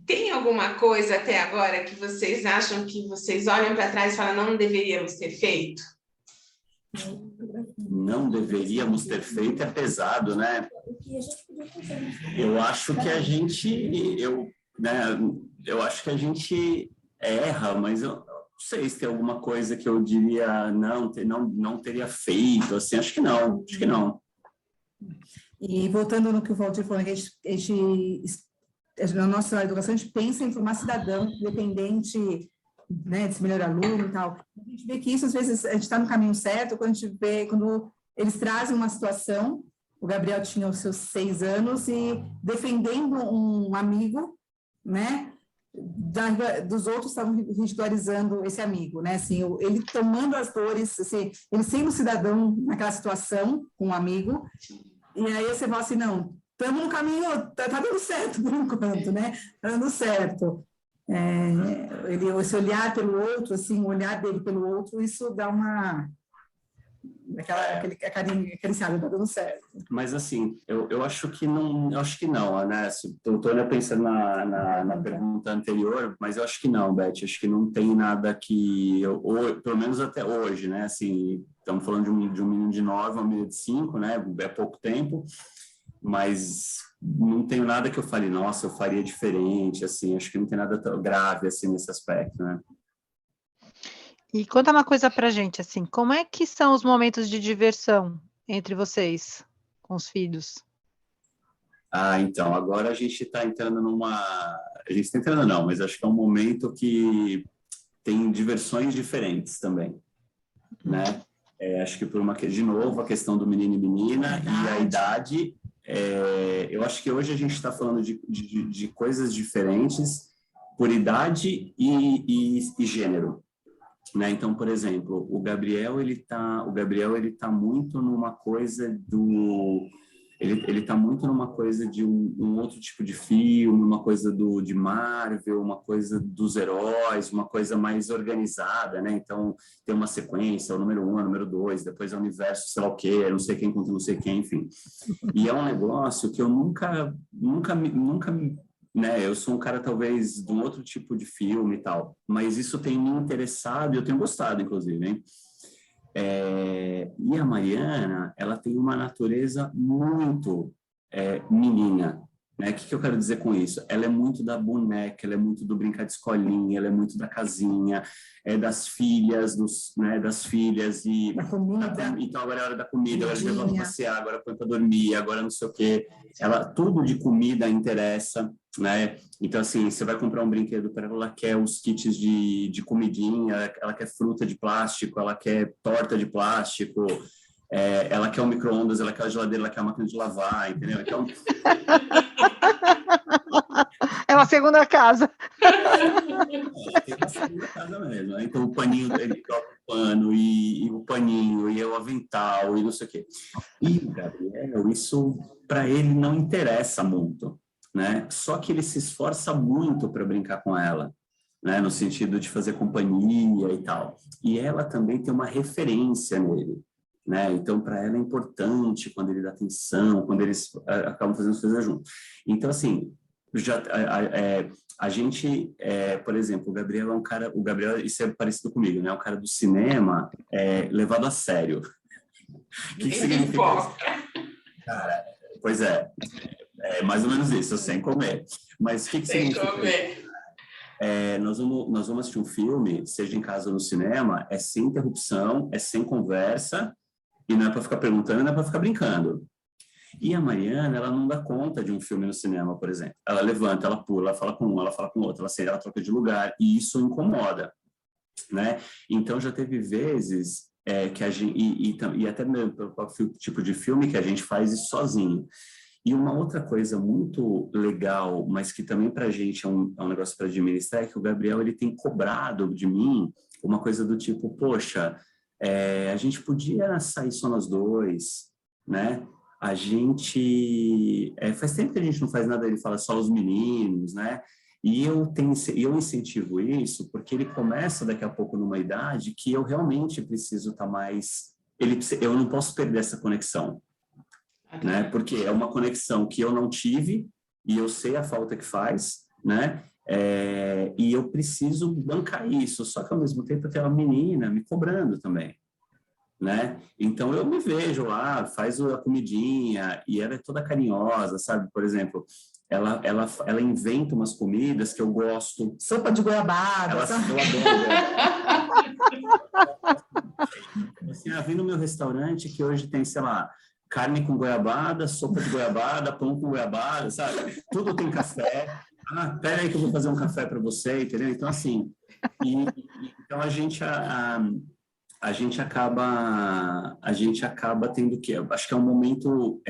Tem alguma coisa até agora que vocês acham que vocês olham para trás e falam, não deveríamos ter feito? Não deveríamos ter feito, é pesado, né? Eu acho que a gente, eu acho que a gente erra, mas eu não sei se tem alguma coisa que eu diria não teria feito, assim, acho que não. E voltando no que o Valdir falou, na nossa educação a gente pensa em formar cidadão independente, né, de ser melhor aluno e tal. A gente vê que isso, às vezes, a gente está no caminho certo quando eles trazem uma situação. O Gabriel tinha os seus 6 anos e defendendo um amigo, né, dos outros estavam ridicularizando esse amigo, né, assim, ele tomando as dores, assim, ele sendo cidadão naquela situação com um amigo, e aí você fala assim, não, estamos no caminho, tá dando certo por enquanto, né, tá dando certo. Esse olhar pelo outro, assim, o olhar dele pelo outro, isso dá aquele acariciado, tá dando certo. Mas assim, eu acho que não, né? Estou pensando na pergunta anterior, mas eu acho que não, Beth, acho que não tem nada que, pelo menos até hoje, né? Assim, estamos falando de um menino de 9, uma menina de 5, né? É pouco tempo, mas não tenho nada que eu fale, nossa, eu faria diferente, assim, acho que não tem nada tão grave assim nesse aspecto, né? E conta uma coisa pra gente, assim, como é que são os momentos de diversão entre vocês, com os filhos? Então, agora a gente está entrando numa... A gente está entrando não, mas acho que é um momento que tem diversões diferentes também, né? Acho que de novo, a questão do menino e menina e a idade, eu acho que hoje a gente está falando de coisas diferentes por idade e gênero, né? Então, por exemplo, o Gabriel ele tá muito numa coisa do... Ele tá muito numa coisa de um outro tipo de filme, uma coisa de Marvel, uma coisa dos heróis, uma coisa mais organizada, né? Então, tem uma sequência, o número 1, o número 2, depois é o universo, sei lá o quê, não sei quem contra não sei quem, enfim. E é um negócio que eu nunca, né? Eu sou um cara, talvez, de um outro tipo de filme e tal, mas isso tem me interessado e eu tenho gostado, inclusive, hein? E a Mariana, ela tem uma natureza muito menina, né? O que eu quero dizer com isso? Ela é muito da boneca, ela é muito do brincar de escolinha, ela é muito da casinha, das filhas, das filhas e... Da comida. Então, agora é a hora da comida, agora leva para passear, agora põe para dormir, agora não sei o quê. Tudo de comida interessa, né? Então, assim, você vai comprar um brinquedo para ela, ela quer os kits de comidinha, ela quer fruta de plástico, ela quer torta de plástico, ela quer o micro-ondas, ela quer a geladeira, ela quer a máquina de lavar, entendeu? Então... É uma segunda casa. Tem uma segunda casa mesmo, né? Então, o paninho, ele troca o pano, e o paninho, e o avental, e não sei o quê. E o Gabriel, isso para ele não interessa muito, né? Só que ele se esforça muito para brincar com ela, né? No sentido de fazer companhia e tal. E ela também tem uma referência nele, né? Então, para ela é importante quando ele dá atenção, quando eles acabam fazendo as coisas juntos. Então, assim, a gente, por exemplo, o Gabriel é um cara, isso é parecido comigo, né? É um cara do cinema levado a sério. O que significa isso? Cara, pois é mais ou menos isso, sem comer. Mas o que significa isso? Nós vamos assistir um filme, seja em casa ou no cinema, é sem interrupção, é sem conversa, e não é para ficar perguntando, não é para ficar brincando. E a Mariana, ela não dá conta de um filme no cinema, por exemplo. Ela levanta, ela pula, ela fala com um, ela fala com o outro, ela troca de lugar, e isso incomoda, né? Então, já teve vezes que a gente... E até mesmo pelo próprio tipo de filme que a gente faz isso sozinho. E uma outra coisa muito legal, mas que também para a gente é um negócio para administrar, é que o Gabriel ele tem cobrado de mim uma coisa do tipo, poxa, a gente podia sair só nós dois, né? A gente... faz tempo que a gente não faz nada, ele fala só os meninos, né? E eu incentivo isso porque ele começa daqui a pouco numa idade que eu realmente preciso estar mais... eu não posso perder essa conexão, né? Porque é uma conexão que eu não tive e eu sei a falta que faz, né? E eu preciso bancar isso, só que ao mesmo tempo tem uma menina me cobrando também, né? Então eu me vejo lá, faz a comidinha e ela é toda carinhosa, sabe? Por exemplo, ela inventa umas comidas que eu gosto. Sopa de goiabada. Eu adoro. Assim, vem no meu restaurante que hoje tem, sei lá, carne com goiabada, sopa de goiabada, pão com goiabada, sabe? Tudo tem café. Pera aí que eu vou fazer um café para você, entendeu? Então, assim, então a gente acaba tendo que... Acho que é um momento...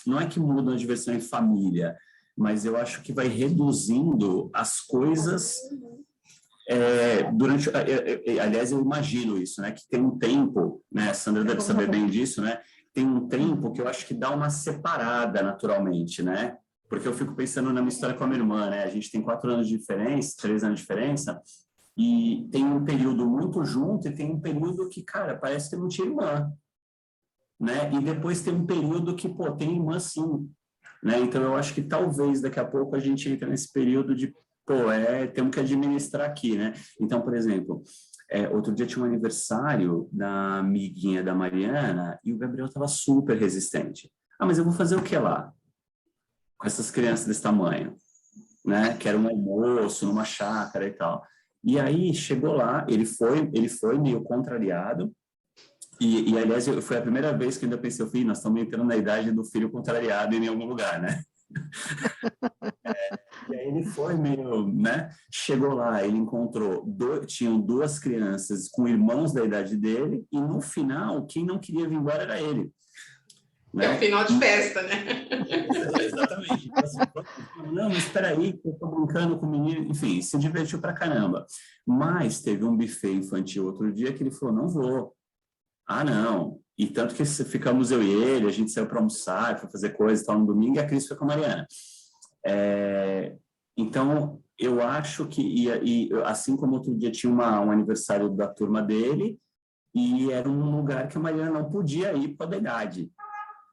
não é que muda a diversão em família, mas eu acho que vai reduzindo as coisas durante... aliás, eu imagino isso, né? Que tem um tempo, né? A Sandra deve saber bem disso, né? Tem um tempo que eu acho que dá uma separada naturalmente, né? Porque eu fico pensando na minha história com a minha irmã, né? A gente tem 4 anos de diferença, 3 anos de diferença, e tem um período muito junto e tem um período que, cara, parece que não tinha irmã, né? E depois tem um período que, pô, tem irmã sim, né? Então, eu acho que talvez daqui a pouco a gente entre nesse período de, pô, temos que administrar aqui, né? Então, por exemplo, outro dia tinha um aniversário da amiguinha da Mariana e o Gabriel estava super resistente. Mas eu vou fazer o que lá? Com essas crianças desse tamanho, né? Que era um almoço numa chácara e tal. E aí chegou lá, ele foi meio contrariado, e aliás, foi a primeira vez que eu ainda pensei, filho, nós estamos entrando na idade do filho contrariado em algum lugar, né? E aí ele foi meio, né? Chegou lá, ele encontrou, tinham 2 crianças com irmãos da idade dele, e no final, quem não queria vir embora era ele. Né? É um final de festa, né? Exatamente. Então, assim, não, mas espera aí, eu estou brincando com o menino. Enfim, se divertiu pra caramba. Mas teve um buffet infantil outro dia que ele falou, não vou. Ah, não. E tanto que ficamos eu e ele, a gente saiu para almoçar, para fazer coisas e tal no domingo, e a Cris foi com a Mariana. Então, eu acho que, assim como outro dia tinha um aniversário da turma dele, e era um lugar que a Mariana não podia ir por causa da idade.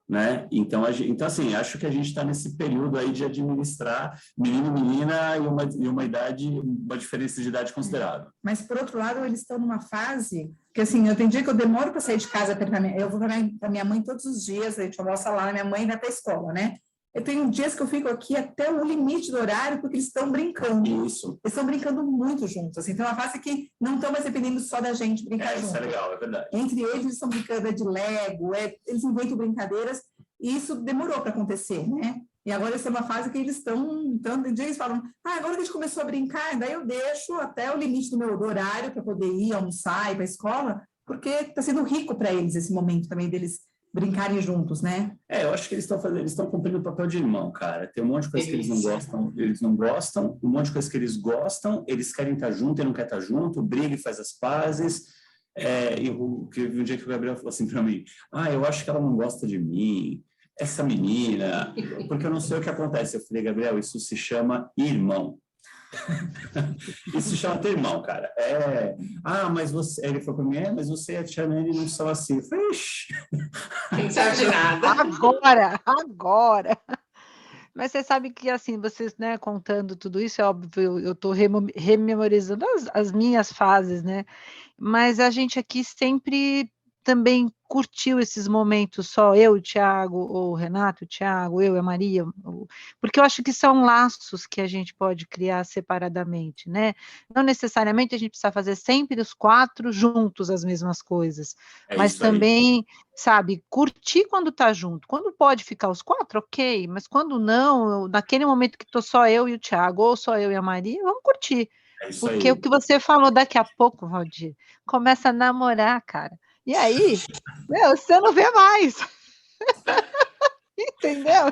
Né? Então, assim, acho que a gente está nesse período aí de administrar menino e menina e uma idade, uma diferença de idade considerável. Mas, por outro lado, eles estão numa fase que, assim, eu tenho dia que eu demoro para sair de casa, eu vou para minha mãe todos os dias, a gente almoça lá, minha mãe vai para a escola, né? Eu tenho dias que eu fico aqui até o limite do horário, porque eles estão brincando. Isso. Eles estão brincando muito juntos. Assim, então, é uma fase que não estão mais dependendo só da gente brincar junto. Isso é legal, é verdade. Entre eles estão brincando de Lego, eles inventam brincadeiras, e isso demorou para acontecer, né? E agora eles estão numa fase que eles estão... Então, eles falam, agora que a gente começou a brincar, daí eu deixo até o limite do horário para poder ir almoçar, ir para a escola, porque está sendo rico para eles esse momento também deles brincarem juntos, né? Eu acho que eles estão cumprindo o papel de irmão, cara. Tem um monte de coisa que eles não gostam, um monte de coisa que eles gostam, eles querem estar junto, ele não quer estar junto, briga e faz as pazes. Um dia que o Gabriel falou assim para mim, eu acho que ela não gosta de mim, essa menina, porque eu não sei o que acontece. Eu falei, Gabriel, isso se chama irmão. Isso se chama ter irmão, cara. Mas você... Ele falou para mim, mas você e a tia Nani não são assim. Eu falei, não sabe de nada. Agora. Mas você sabe que, assim, vocês, né, contando tudo isso, é óbvio, eu estou rememorizando as minhas fases, né? Mas a gente aqui sempre também curtiu esses momentos, só eu, o Thiago, ou o Renato, o Thiago, eu e a Maria, porque eu acho que são laços que a gente pode criar separadamente, né? Não necessariamente a gente precisa fazer sempre os 4 juntos as mesmas coisas, mas também, sabe, curtir quando tá junto. Quando pode ficar os 4, ok, mas quando não, naquele momento que tô só eu e o Thiago, ou só eu e a Maria, vamos curtir. Porque o que você falou daqui a pouco, Valdir, começa a namorar, cara. E aí, você não vê mais. Entendeu?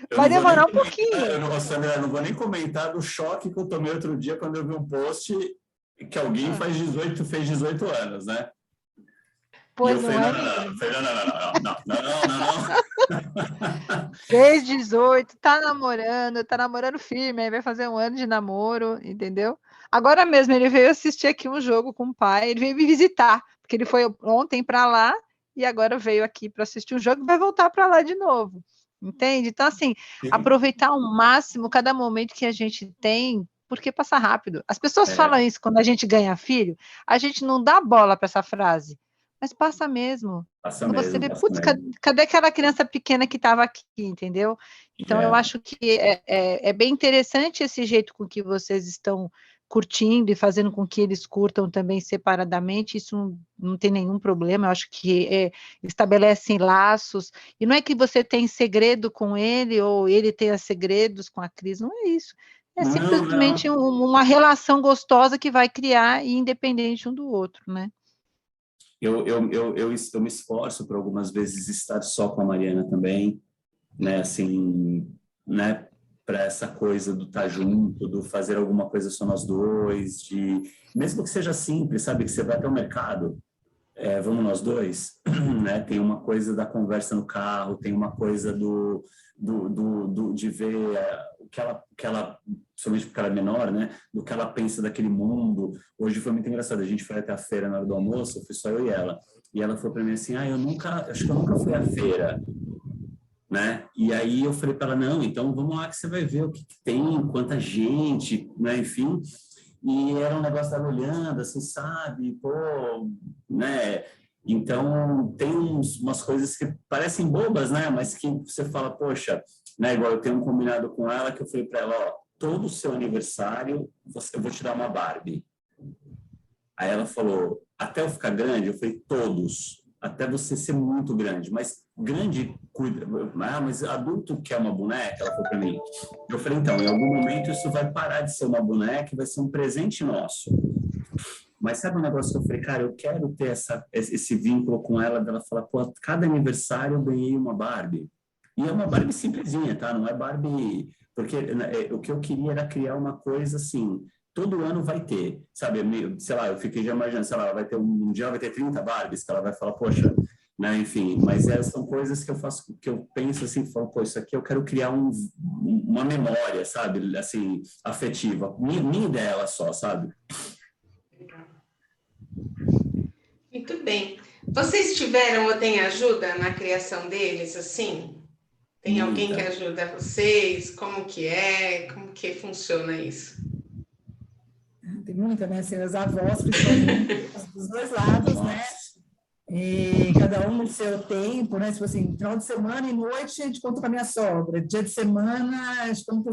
Vai demorar um pouquinho. Sandra, eu não vou nem comentar do choque que eu tomei outro dia quando eu vi um post que alguém fez 18 anos, né? Pois não é? Não. Fez 18, tá namorando firme, aí vai fazer 1 ano de namoro, entendeu? Agora mesmo ele veio assistir aqui um jogo com o pai, ele veio me visitar, porque ele foi ontem para lá e agora veio aqui para assistir um jogo e vai voltar para lá de novo, entende? Então, assim, aproveitar ao máximo cada momento que a gente tem, porque passa rápido. As pessoas falam isso quando a gente ganha filho, a gente não dá bola para essa frase, mas passa mesmo. Você vê, putz, cadê aquela criança pequena que estava aqui, entendeu? Então, eu acho que é bem interessante esse jeito com que vocês estão curtindo e fazendo com que eles curtam também separadamente, isso não tem nenhum problema, eu acho que estabelecem laços, e não é que você tem segredo com ele, ou ele tenha segredos com a Cris, não é isso. Simplesmente uma relação gostosa que vai criar, independente um do outro, né? Eu me esforço por algumas vezes estar só com a Mariana também, né, assim, né, para essa coisa do estar junto, do fazer alguma coisa só nós dois, mesmo que seja simples, sabe, que você vai até o mercado, vamos nós dois, né, tem uma coisa da conversa no carro, tem uma coisa de ver o que ela, somente porque ela é menor, né, do que ela pensa daquele mundo. Hoje foi muito engraçado, a gente foi até a feira na hora do almoço, fui só eu e ela falou para mim assim, acho que eu nunca fui à feira, né? E aí eu falei para ela, não, então vamos lá que você vai ver o que tem, quanta gente, né? Enfim, e era um negócio dela olhando, assim, sabe, pô, né? Então, tem umas coisas que parecem bobas, né? Mas que você fala, poxa, né? Igual eu tenho um combinado com ela que eu falei para ela, ó, todo o seu aniversário, eu vou te dar uma Barbie. Aí ela falou, até eu ficar grande? Eu falei, todos. Até você ser muito grande. Mas grande, cuida. Ah, mas adulto quer uma boneca? Ela falou para mim. Eu falei, então, em algum momento isso vai parar de ser uma boneca e vai ser um presente nosso. Mas sabe um negócio que eu falei, cara, eu quero ter esse vínculo com ela, dela falar, pô, cada aniversário eu ganhei uma Barbie. E é uma Barbie simplesinha, tá? Não é Barbie... Porque o que eu queria era criar uma coisa assim, todo ano vai ter, sabe? Sei lá, eu fiquei já imaginando, sei lá, vai ter um dia, vai ter 30 Barbies, que ela vai falar, poxa, né? Enfim, mas são coisas que eu faço, que eu penso assim, falo, pô, isso aqui eu quero criar uma memória, sabe? Assim, afetiva, minha dela só, sabe? Muito bem. Vocês tiveram ou têm ajuda na criação deles, assim? Tem alguém que ajuda vocês? Como que funciona isso? Tem muita, né? Assim, as avós, principalmente, dos dois lados, né? E cada um no seu tempo, né? Tipo assim, final de semana e noite a gente conta com a minha sogra. Dia de semana a gente conta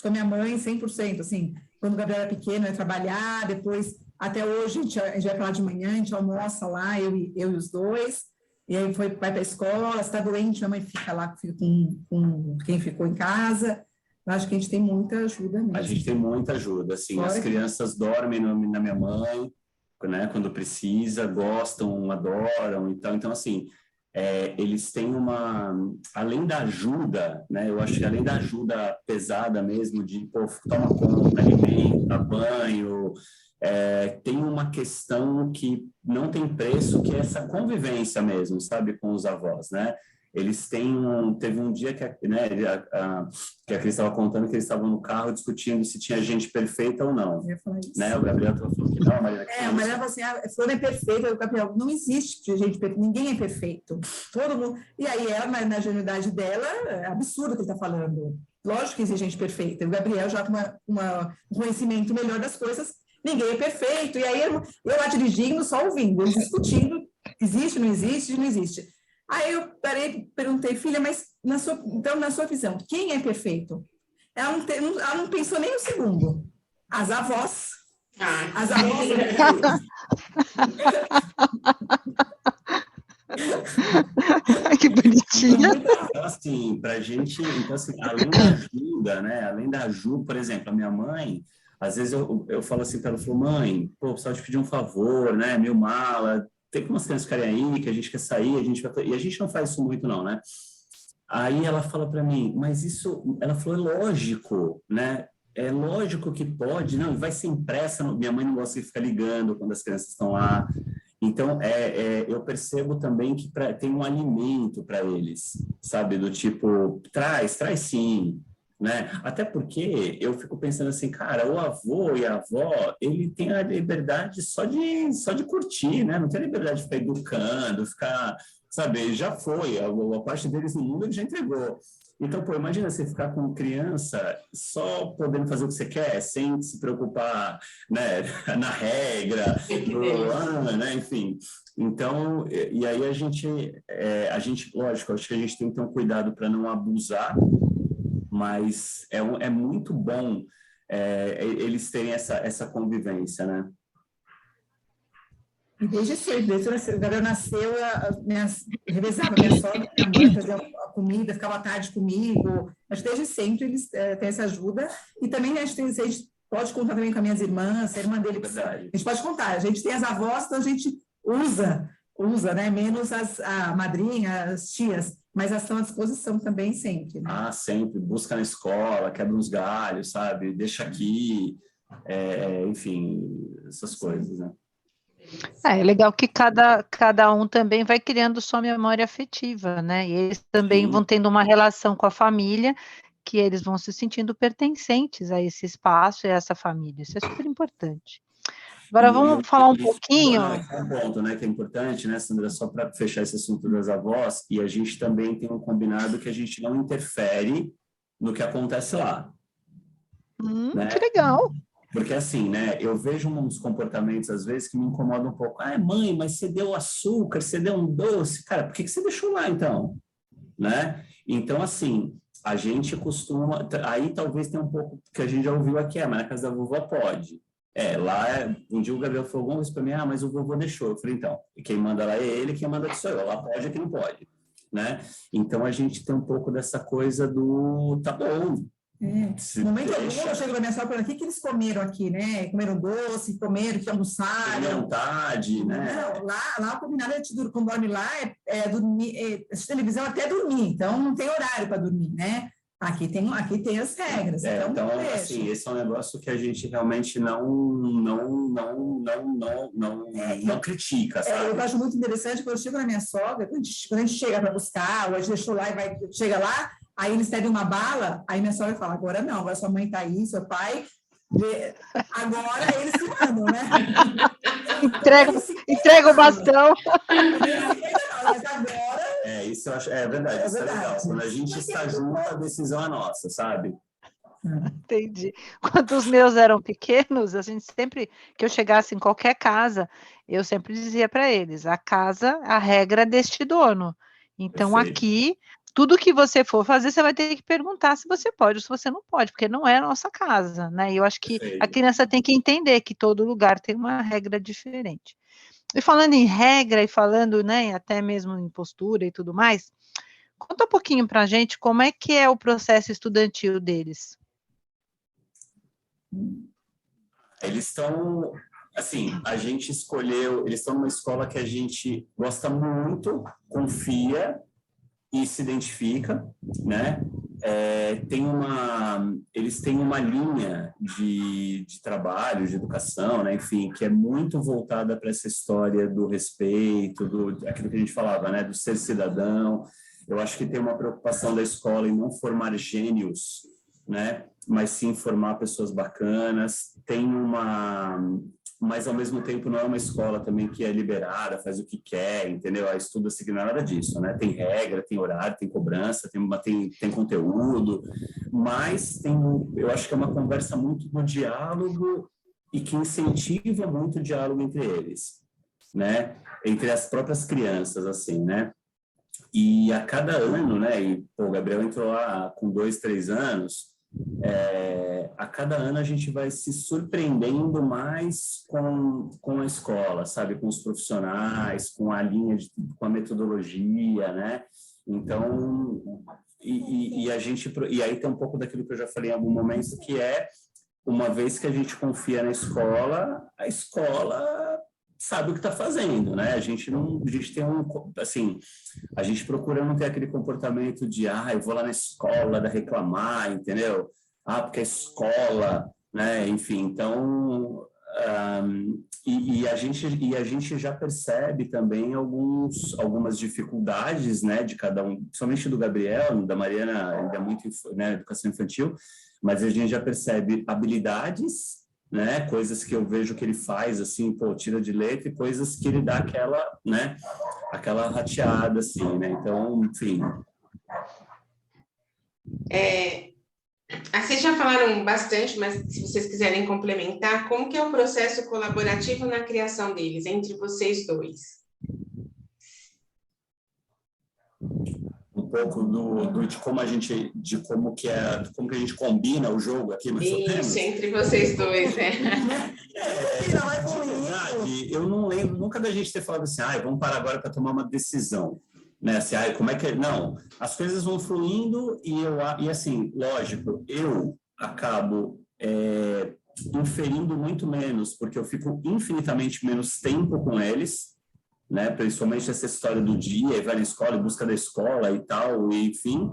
com a minha mãe 100%, assim. Quando o Gabriel era pequeno, ia trabalhar, depois, até hoje, a gente vai para lá de manhã, a gente almoça lá, eu e os dois. E aí vai para a escola, se está doente, minha mãe fica lá com quem ficou em casa. Eu acho que a gente tem muita ajuda mesmo. A gente tem muita ajuda, assim, as crianças dormem na minha mãe, né, quando precisa, gostam, adoram, então assim, eles têm além da ajuda, né, eu acho que além da ajuda pesada mesmo, de, pô, toma conta, alimenta, banho, tem uma questão que não tem preço, que é essa convivência mesmo, sabe, com os avós, né? Eles teve um dia que a Cris estava contando que eles estavam no carro discutindo se tinha gente perfeita ou não. Eu ia falar isso. Né? O Gabriel falou que não, a Maria... A Maria falou assim, a fulana é perfeita, o Gabriel, não existe gente perfeita, ninguém é perfeito. Todo mundo... E aí ela, na genuidade dela, é absurdo o que ele está falando. Lógico que existe gente perfeita. O Gabriel já com um conhecimento melhor das coisas, ninguém é perfeito. E aí eu lá dirigindo, só ouvindo, eles discutindo, existe, não existe, não existe. Aí eu perguntei, filha, mas na sua visão, quem é perfeito? Ela não pensou nem um segundo. As avós. As avós. Que bonitinha. Então, assim, pra gente, além da ajuda, né? Além da ajuda, por exemplo, a minha mãe, às vezes eu falo assim para ela, falo, mãe, pô, precisava te pedir um favor, né? Meu mala, tem que umas crianças ficarem aí, que a gente quer sair, e a gente não faz isso muito não, né? Aí ela fala para mim, mas isso, ela falou, é lógico, né? É lógico que pode, não, vai sem pressa, minha mãe não gosta de ficar ligando quando as crianças estão lá. Então, eu percebo também que tem um alimento para eles, sabe? Do tipo, traz sim, né? Até porque eu fico pensando assim, cara, o avô e a avó, ele tem a liberdade só de curtir, né? Não tem a liberdade de ficar educando, ficar, sabe? Já foi, a parte deles no mundo ele já entregou. Então, pô, imagina você ficar com criança só podendo fazer o que você quer, sem se preocupar, né, na regra, né, enfim. Então, e aí a gente, lógico, acho que a gente tem que ter um cuidado para não abusar, mas é muito bom eles terem essa convivência, né? E desde cedo, desde que o Gabriel nasceu, revezava minha sogra, minha mãe fazia a comida, ficava à tarde comigo. Mas desde sempre eles têm essa ajuda. E também a gente pode contar também com as minhas irmãs, a irmã dele. A gente pode contar. A gente tem as avós, então a gente usa, né? Menos a madrinha, as tias. Mas elas estão à disposição também sempre. Né? Ah, sempre. Busca na escola, quebra uns galhos, sabe? Deixa aqui. Enfim, essas coisas, né? É legal que cada um também vai criando sua memória afetiva, né? E eles também vão tendo uma relação com a família, que eles vão se sentindo pertencentes a esse espaço e a essa família. Isso é super importante. Agora vamos falar um pouquinho... Um ponto, né, que é importante, né, Sandra, só para fechar esse assunto das avós, e a gente também tem um combinado que a gente não interfere no que acontece lá. Né? Que legal! Porque assim, né, eu vejo uns comportamentos às vezes que me incomodam um pouco. Ah, mãe, mas você deu açúcar, você deu um doce. Cara, por que você deixou lá então? Né? Então, assim, a gente costuma... Aí talvez tenha um pouco que a gente já ouviu aqui, mas na casa da vovó pode. Lá, um dia o Gabriel falou alguma coisa para mim, mas o vovô deixou. Eu falei, então, quem manda lá é ele, quem manda aqui sou eu. Lá pode, aqui não pode, né? Então, a gente tem um pouco dessa coisa do, tá bom. No momento algum, eu chego da minha sogra por aqui, que eles comeram aqui, né? Comeram doce, comeram, que almoçaram. Tem vontade, né? Não, lá o combinado, quando dorme lá, dormir, assistir televisão até dormir. Então, não tem horário para dormir, né? Aqui tem as regras. Então assim, esse é um negócio que a gente realmente não critica, sabe? Eu acho muito interessante, quando eu chego na minha sogra, quando a gente chega para buscar, ou a gente deixou lá e chega lá, aí eles pedem uma bala, aí minha sogra fala, agora não, agora sua mãe está aí, seu pai, agora eles se mandam, né? Entrega o bastão. Mas agora... Isso eu acho, verdade, isso é legal. Quando a gente está junto, a decisão é nossa, sabe? Entendi. Quando os meus eram pequenos, a gente sempre, que eu chegasse em qualquer casa, eu sempre dizia para eles, a regra é deste dono. Então, aqui, tudo que você for fazer, você vai ter que perguntar se você pode ou se você não pode, porque não é a nossa casa, né? E eu acho que a criança tem que entender que todo lugar tem uma regra diferente. E falando em regra, e falando, né, até mesmo em postura e tudo mais, conta um pouquinho para a gente como é que é o processo estudantil deles. Eles estão, assim, a gente escolheu, eles estão numa escola que a gente gosta muito, confia e se identifica, né? Eles têm uma linha de trabalho, de educação, né? Enfim, que é muito voltada para essa história do respeito, aquilo que a gente falava, né? Do ser cidadão. Eu acho que tem uma preocupação da escola em não formar gênios, né? Mas sim formar pessoas bacanas. Mas ao mesmo tempo não é uma escola também que é liberada, faz o que quer, entendeu? Estuda assim, não é nada disso, né? Tem regra, tem horário, tem cobrança, tem conteúdo, mas eu acho que é uma conversa muito do diálogo e que incentiva muito o diálogo entre eles, né? Entre as próprias crianças, assim, né? E a cada ano, né? O Gabriel entrou lá com 2, 3 anos, a cada ano a gente vai se surpreendendo mais com a escola, sabe? Com os profissionais, com a linha, com a metodologia, né? Então, e aí tem um pouco daquilo que eu já falei em algum momento, que uma vez que a gente confia na escola, a escola sabe o que está fazendo, né? A gente procura não ter aquele comportamento de, eu vou lá na escola reclamar, entendeu? Porque a escola, né? Enfim, então, a gente já percebe também algumas dificuldades, né? De cada um, principalmente do Gabriel, da Mariana, ainda muito, né? Educação infantil, mas a gente já percebe habilidades, né, coisas que eu vejo que ele faz, assim, tira de letra, e coisas que ele dá aquela rateada, assim, né, então, enfim. Vocês já falaram bastante, mas se vocês quiserem complementar, como que é o processo colaborativo na criação deles, entre vocês dois? Um pouco de como a gente combina o jogo aqui, mais ou menos. Isso, entre vocês dois, né? Eu não lembro nunca da gente ter falado assim, vamos parar agora para tomar uma decisão, né? Assim, como é que não? As coisas vão fluindo e assim, lógico, eu acabo inferindo muito menos, porque eu fico infinitamente menos tempo com eles, né? Principalmente essa história do dia, e vai na escola, em busca da escola e tal, e, enfim.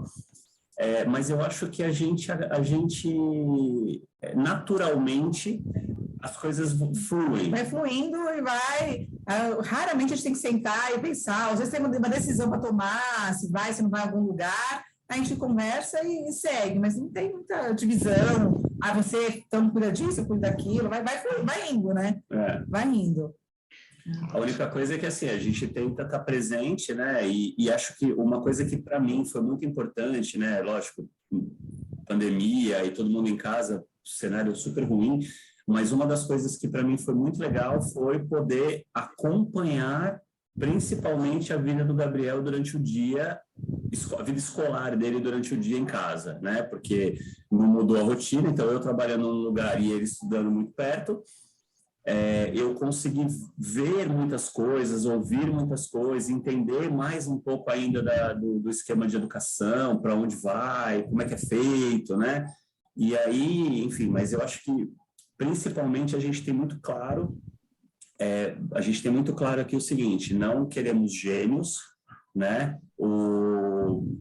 Mas eu acho que a gente naturalmente as coisas fluem. Vai fluindo e vai... raramente a gente tem que sentar e pensar. Às vezes tem uma decisão para tomar, se vai, se não vai em algum lugar. A gente conversa e segue, mas não tem muita divisão. Você então cuida disso, cuida daquilo. Vai indo, né? Vai indo. A única coisa é que, assim, a gente tenta estar presente, né? E acho que uma coisa que, para mim, foi muito importante, né? Lógico, pandemia e todo mundo em casa, cenário super ruim, mas uma das coisas que, para mim, foi muito legal foi poder acompanhar, principalmente, a vida do Gabriel durante o dia a vida escolar dele durante o dia em casa, né? Porque não mudou a rotina, então eu trabalhando num lugar e ele estudando muito perto, eu consegui ver muitas coisas, ouvir muitas coisas, entender mais um pouco ainda do esquema de educação, para onde vai, como é que é feito, né? E aí, enfim, mas eu acho que principalmente a gente tem muito claro aqui o seguinte: não queremos gênios, né?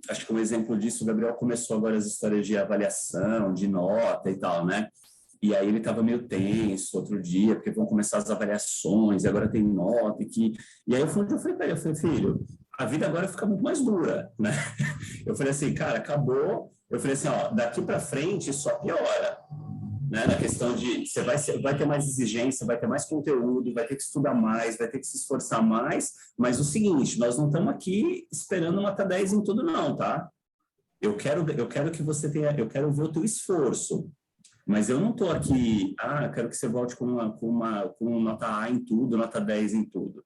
Acho que um exemplo disso, o Gabriel começou agora as histórias de avaliação, de nota e tal, né? E aí ele estava meio tenso outro dia, porque vão começar as avaliações, e agora tem nota, e aí eu falei para ele, filho, a vida agora fica muito mais dura, né? Eu falei assim, cara, acabou. Eu falei assim, ó, daqui para frente só piora, né? Na questão de você vai ter mais exigência, vai ter mais conteúdo, vai ter que estudar mais, vai ter que se esforçar mais, mas o seguinte, nós não estamos aqui esperando nota 10 em tudo não, tá? Eu quero que você tenha, eu quero ver o teu esforço, mas eu não estou aqui, eu quero que você volte com nota A em tudo, nota 10 em tudo.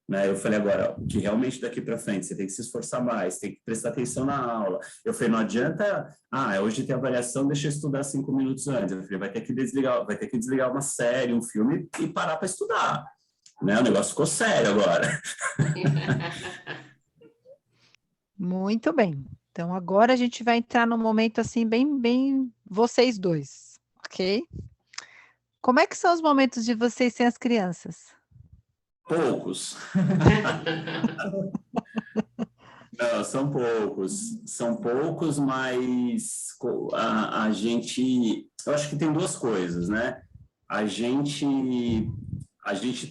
Né? Eu falei agora, que realmente daqui para frente você tem que se esforçar mais, tem que prestar atenção na aula. Eu falei, não adianta, hoje tem avaliação, deixa eu estudar 5 minutos antes. Eu falei, vai ter que desligar uma série, um filme e parar para estudar. Né? O negócio ficou sério agora. Muito bem. Então, agora a gente vai entrar num momento assim, bem vocês dois, ok? Como é que são os momentos de vocês sem as crianças? Poucos. Não, são poucos, mas a gente, eu acho que tem duas coisas, né? A gente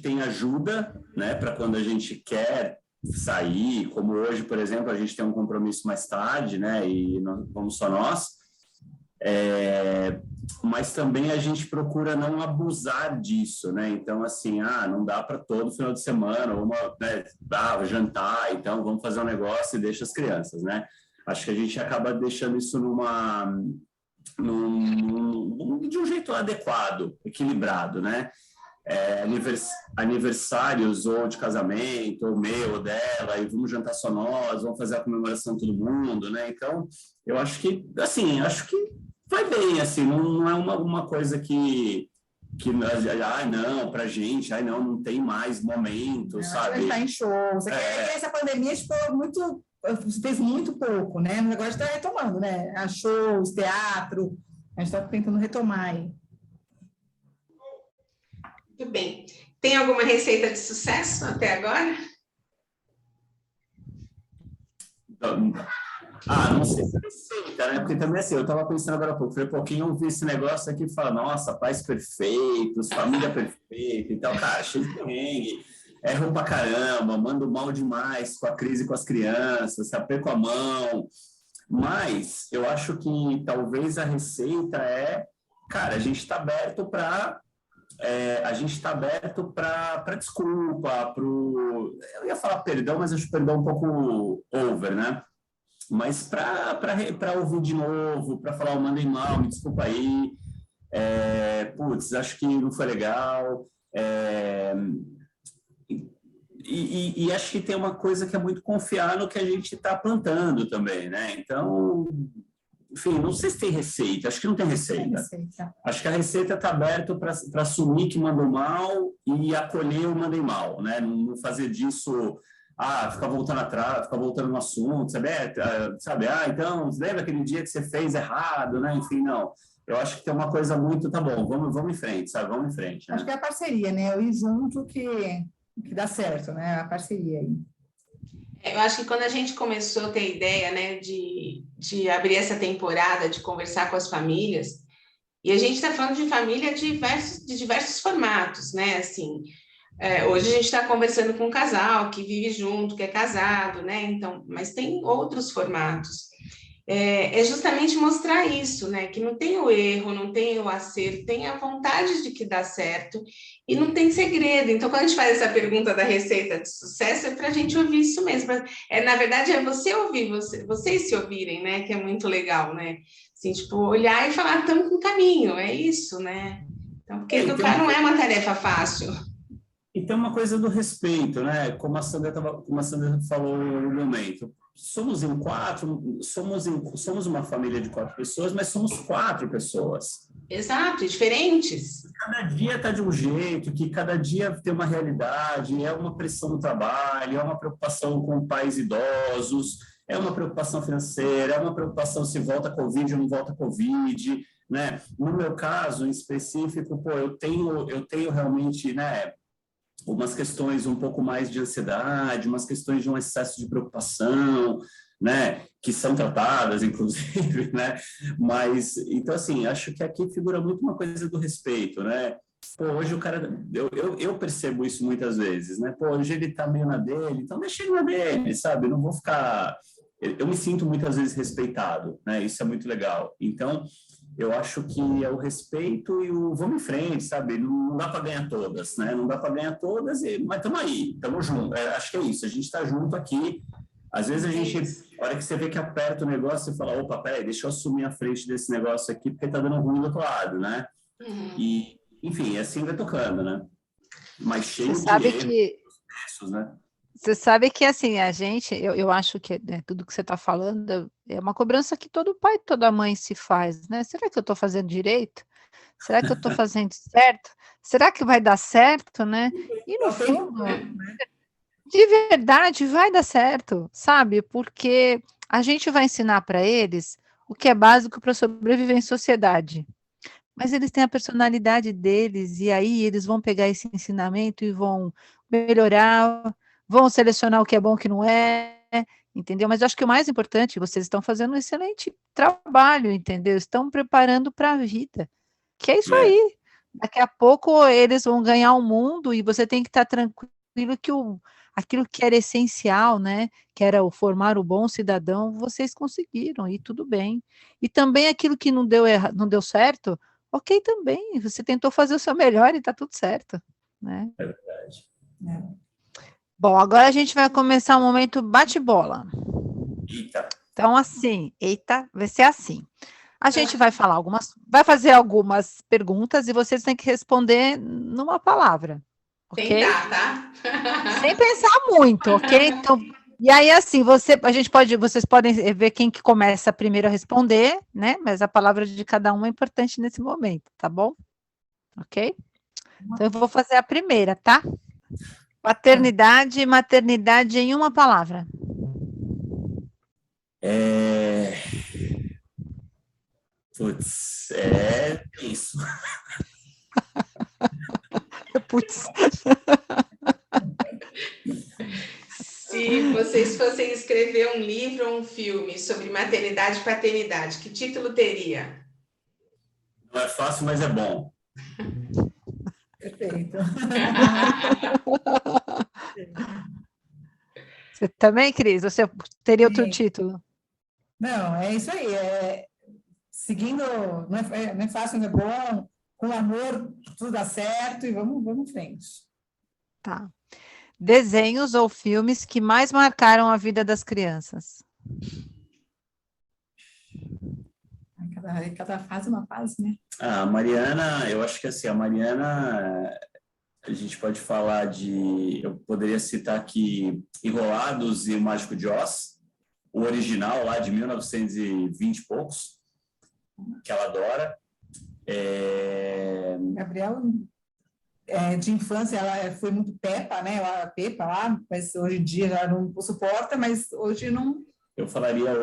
tem ajuda, né, para quando a gente quer sair, como hoje, por exemplo, a gente tem um compromisso mais tarde, né, e vamos só nós, mas também a gente procura não abusar disso, né? Então, assim, não dá para todo final de semana, jantar, então vamos fazer um negócio e deixa as crianças, né? Acho que a gente acaba deixando isso de um jeito adequado, equilibrado, né? Aniversários ou de casamento, ou meu, ou dela, e vamos jantar só nós, vamos fazer a comemoração todo mundo, né? Então, eu acho que, assim, vai bem, assim, não é uma coisa que não, pra gente, não tem mais momento, sabe? Está em shows. Essa pandemia fez muito pouco, né? Mas agora está retomando, né? A shows, teatro, a gente está tentando retomar aí. Muito bem. Tem alguma receita de sucesso até agora? Não sei se é receita, né? Porque também, assim, eu estava pensando agora há pouco, falei, quem ouvir esse negócio aqui fala, nossa, pais perfeitos, família perfeita e tal, cara, cheio de perrengue, erram pra caramba, mando mal demais com a crise com as crianças, se aperto a mão, mas eu acho que talvez a receita cara, a gente está aberto para desculpa, eu ia falar perdão, mas acho perdão um pouco over, né? Mas para ouvir de novo, para falar, mandei mal, me desculpa aí, acho que não foi legal, e acho que tem uma coisa que é muito confiar no que a gente está plantando também, né? Então, enfim, não sei se tem receita, acho que não tem receita. Acho que a receita está aberta para assumir que mandou mal e acolher o mandei mal, né? Não fazer disso... ficar voltando atrás, ficar voltando no assunto, sabe? Então, lembra aquele dia que você fez errado, né? Enfim, não. Eu acho que tem uma coisa muito, tá bom, vamos em frente, sabe? Vamos em frente. Né? Acho que é a parceria, né? O ir junto que dá certo, né? A parceria aí. Eu acho que quando a gente começou a ter ideia, né, de abrir essa temporada, de conversar com as famílias, e a gente está falando de família de diversos formatos, né? Assim, hoje a gente está conversando com um casal que vive junto, que é casado, né? Então, mas tem outros formatos. É justamente mostrar isso, né? Que não tem o erro, não tem o acerto, tem a vontade de que dá certo e não tem segredo. Então, quando a gente faz essa pergunta da receita de sucesso, é para a gente ouvir isso mesmo. Na verdade, é você ouvir, vocês se ouvirem, né? Que é muito legal, né? Assim, tipo, olhar e falar, estamos com caminho, é isso, né? Então, porque educar não é uma tarefa fácil. E tem uma coisa do respeito, né? Como a Sandra falou no momento. somos em 4, somos uma família de 4 pessoas, mas somos 4 pessoas. Exato, diferentes. Cada dia está de um jeito, que cada dia tem uma realidade, é uma pressão no trabalho, é uma preocupação com pais idosos, é uma preocupação financeira, é uma preocupação se volta Covid ou não volta Covid, né? No meu caso, em específico, pô, eu tenho realmente, né, umas questões um pouco mais de ansiedade, umas questões de um excesso de preocupação, né, que são tratadas, inclusive, né, mas, então, assim, acho que aqui figura muito uma coisa do respeito, né, pô, hoje o cara, eu percebo isso muitas vezes, né, pô, hoje ele tá meio na dele, então deixa ele na dele, sabe, eu não vou ficar, eu me sinto muitas vezes respeitado, né, isso é muito legal, então, eu acho que é o respeito e o vamos em frente, sabe? Não dá para ganhar todas, né? Não dá para ganhar todas, mas estamos aí, estamos juntos. Acho que é isso, a gente está junto aqui. Às vezes a hora que você vê que aperta o negócio, você fala, opa, peraí, deixa eu assumir a frente desse negócio aqui, porque está dando ruim do outro lado, né? E, enfim, assim vai tocando, né? Mas cheio de erros, né? Você sabe que, assim, a gente, eu acho que tudo que você está falando é uma cobrança que todo pai e toda mãe se faz, né? Será que eu estou fazendo direito? Será que eu estou fazendo certo? Será que vai dar certo, né? E, no fundo, de verdade, vai dar certo, sabe? Porque a gente vai ensinar para eles o que é básico para sobreviver em sociedade. Mas eles têm a personalidade deles, e aí eles vão pegar esse ensinamento e vão melhorar, vão selecionar o que é bom e o que não é, entendeu? Mas eu acho que o mais importante, vocês estão fazendo um excelente trabalho, entendeu? Estão preparando para a vida, que é isso aí. Daqui a pouco eles vão ganhar o mundo e você tem que estar tranquilo que aquilo que era essencial, né, que era o formar o bom cidadão, vocês conseguiram, e tudo bem. E também aquilo que não deu certo, ok também, você tentou fazer o seu melhor e está tudo certo, né? É verdade. Bom, agora a gente vai começar o momento bate-bola. Eita. Então, assim, vai ser assim. A gente vai fazer algumas perguntas e vocês têm que responder numa palavra, ok? Tentar, tá? Sem pensar muito, ok? Então, e aí, assim, vocês podem ver quem que começa primeiro a responder, né? Mas a palavra de cada um é importante nesse momento, tá bom? Ok? Então, eu vou fazer a primeira, tá? Paternidade e maternidade em uma palavra. Putz, é isso. Putz. Se vocês fossem escrever um livro ou um filme sobre maternidade e paternidade, que título teria? Não é fácil, mas é bom. Perfeito. Você também, Cris? Você teria outro título? Não, é isso aí. Seguindo, não é fácil, não é bom, com amor, tudo dá certo e vamos em frente. Tá. Desenhos ou filmes que mais marcaram a vida das crianças? Cada fase é uma fase, né? A Mariana, eu acho que assim, a Mariana, a gente pode falar eu poderia citar aqui Enrolados e o Mágico de Oz, o original lá de 1920 e poucos, que ela adora. Gabriela, de infância, ela foi muito Peppa, né? Ela Peppa lá, mas hoje em dia ela não suporta, mas hoje não. Eu falaria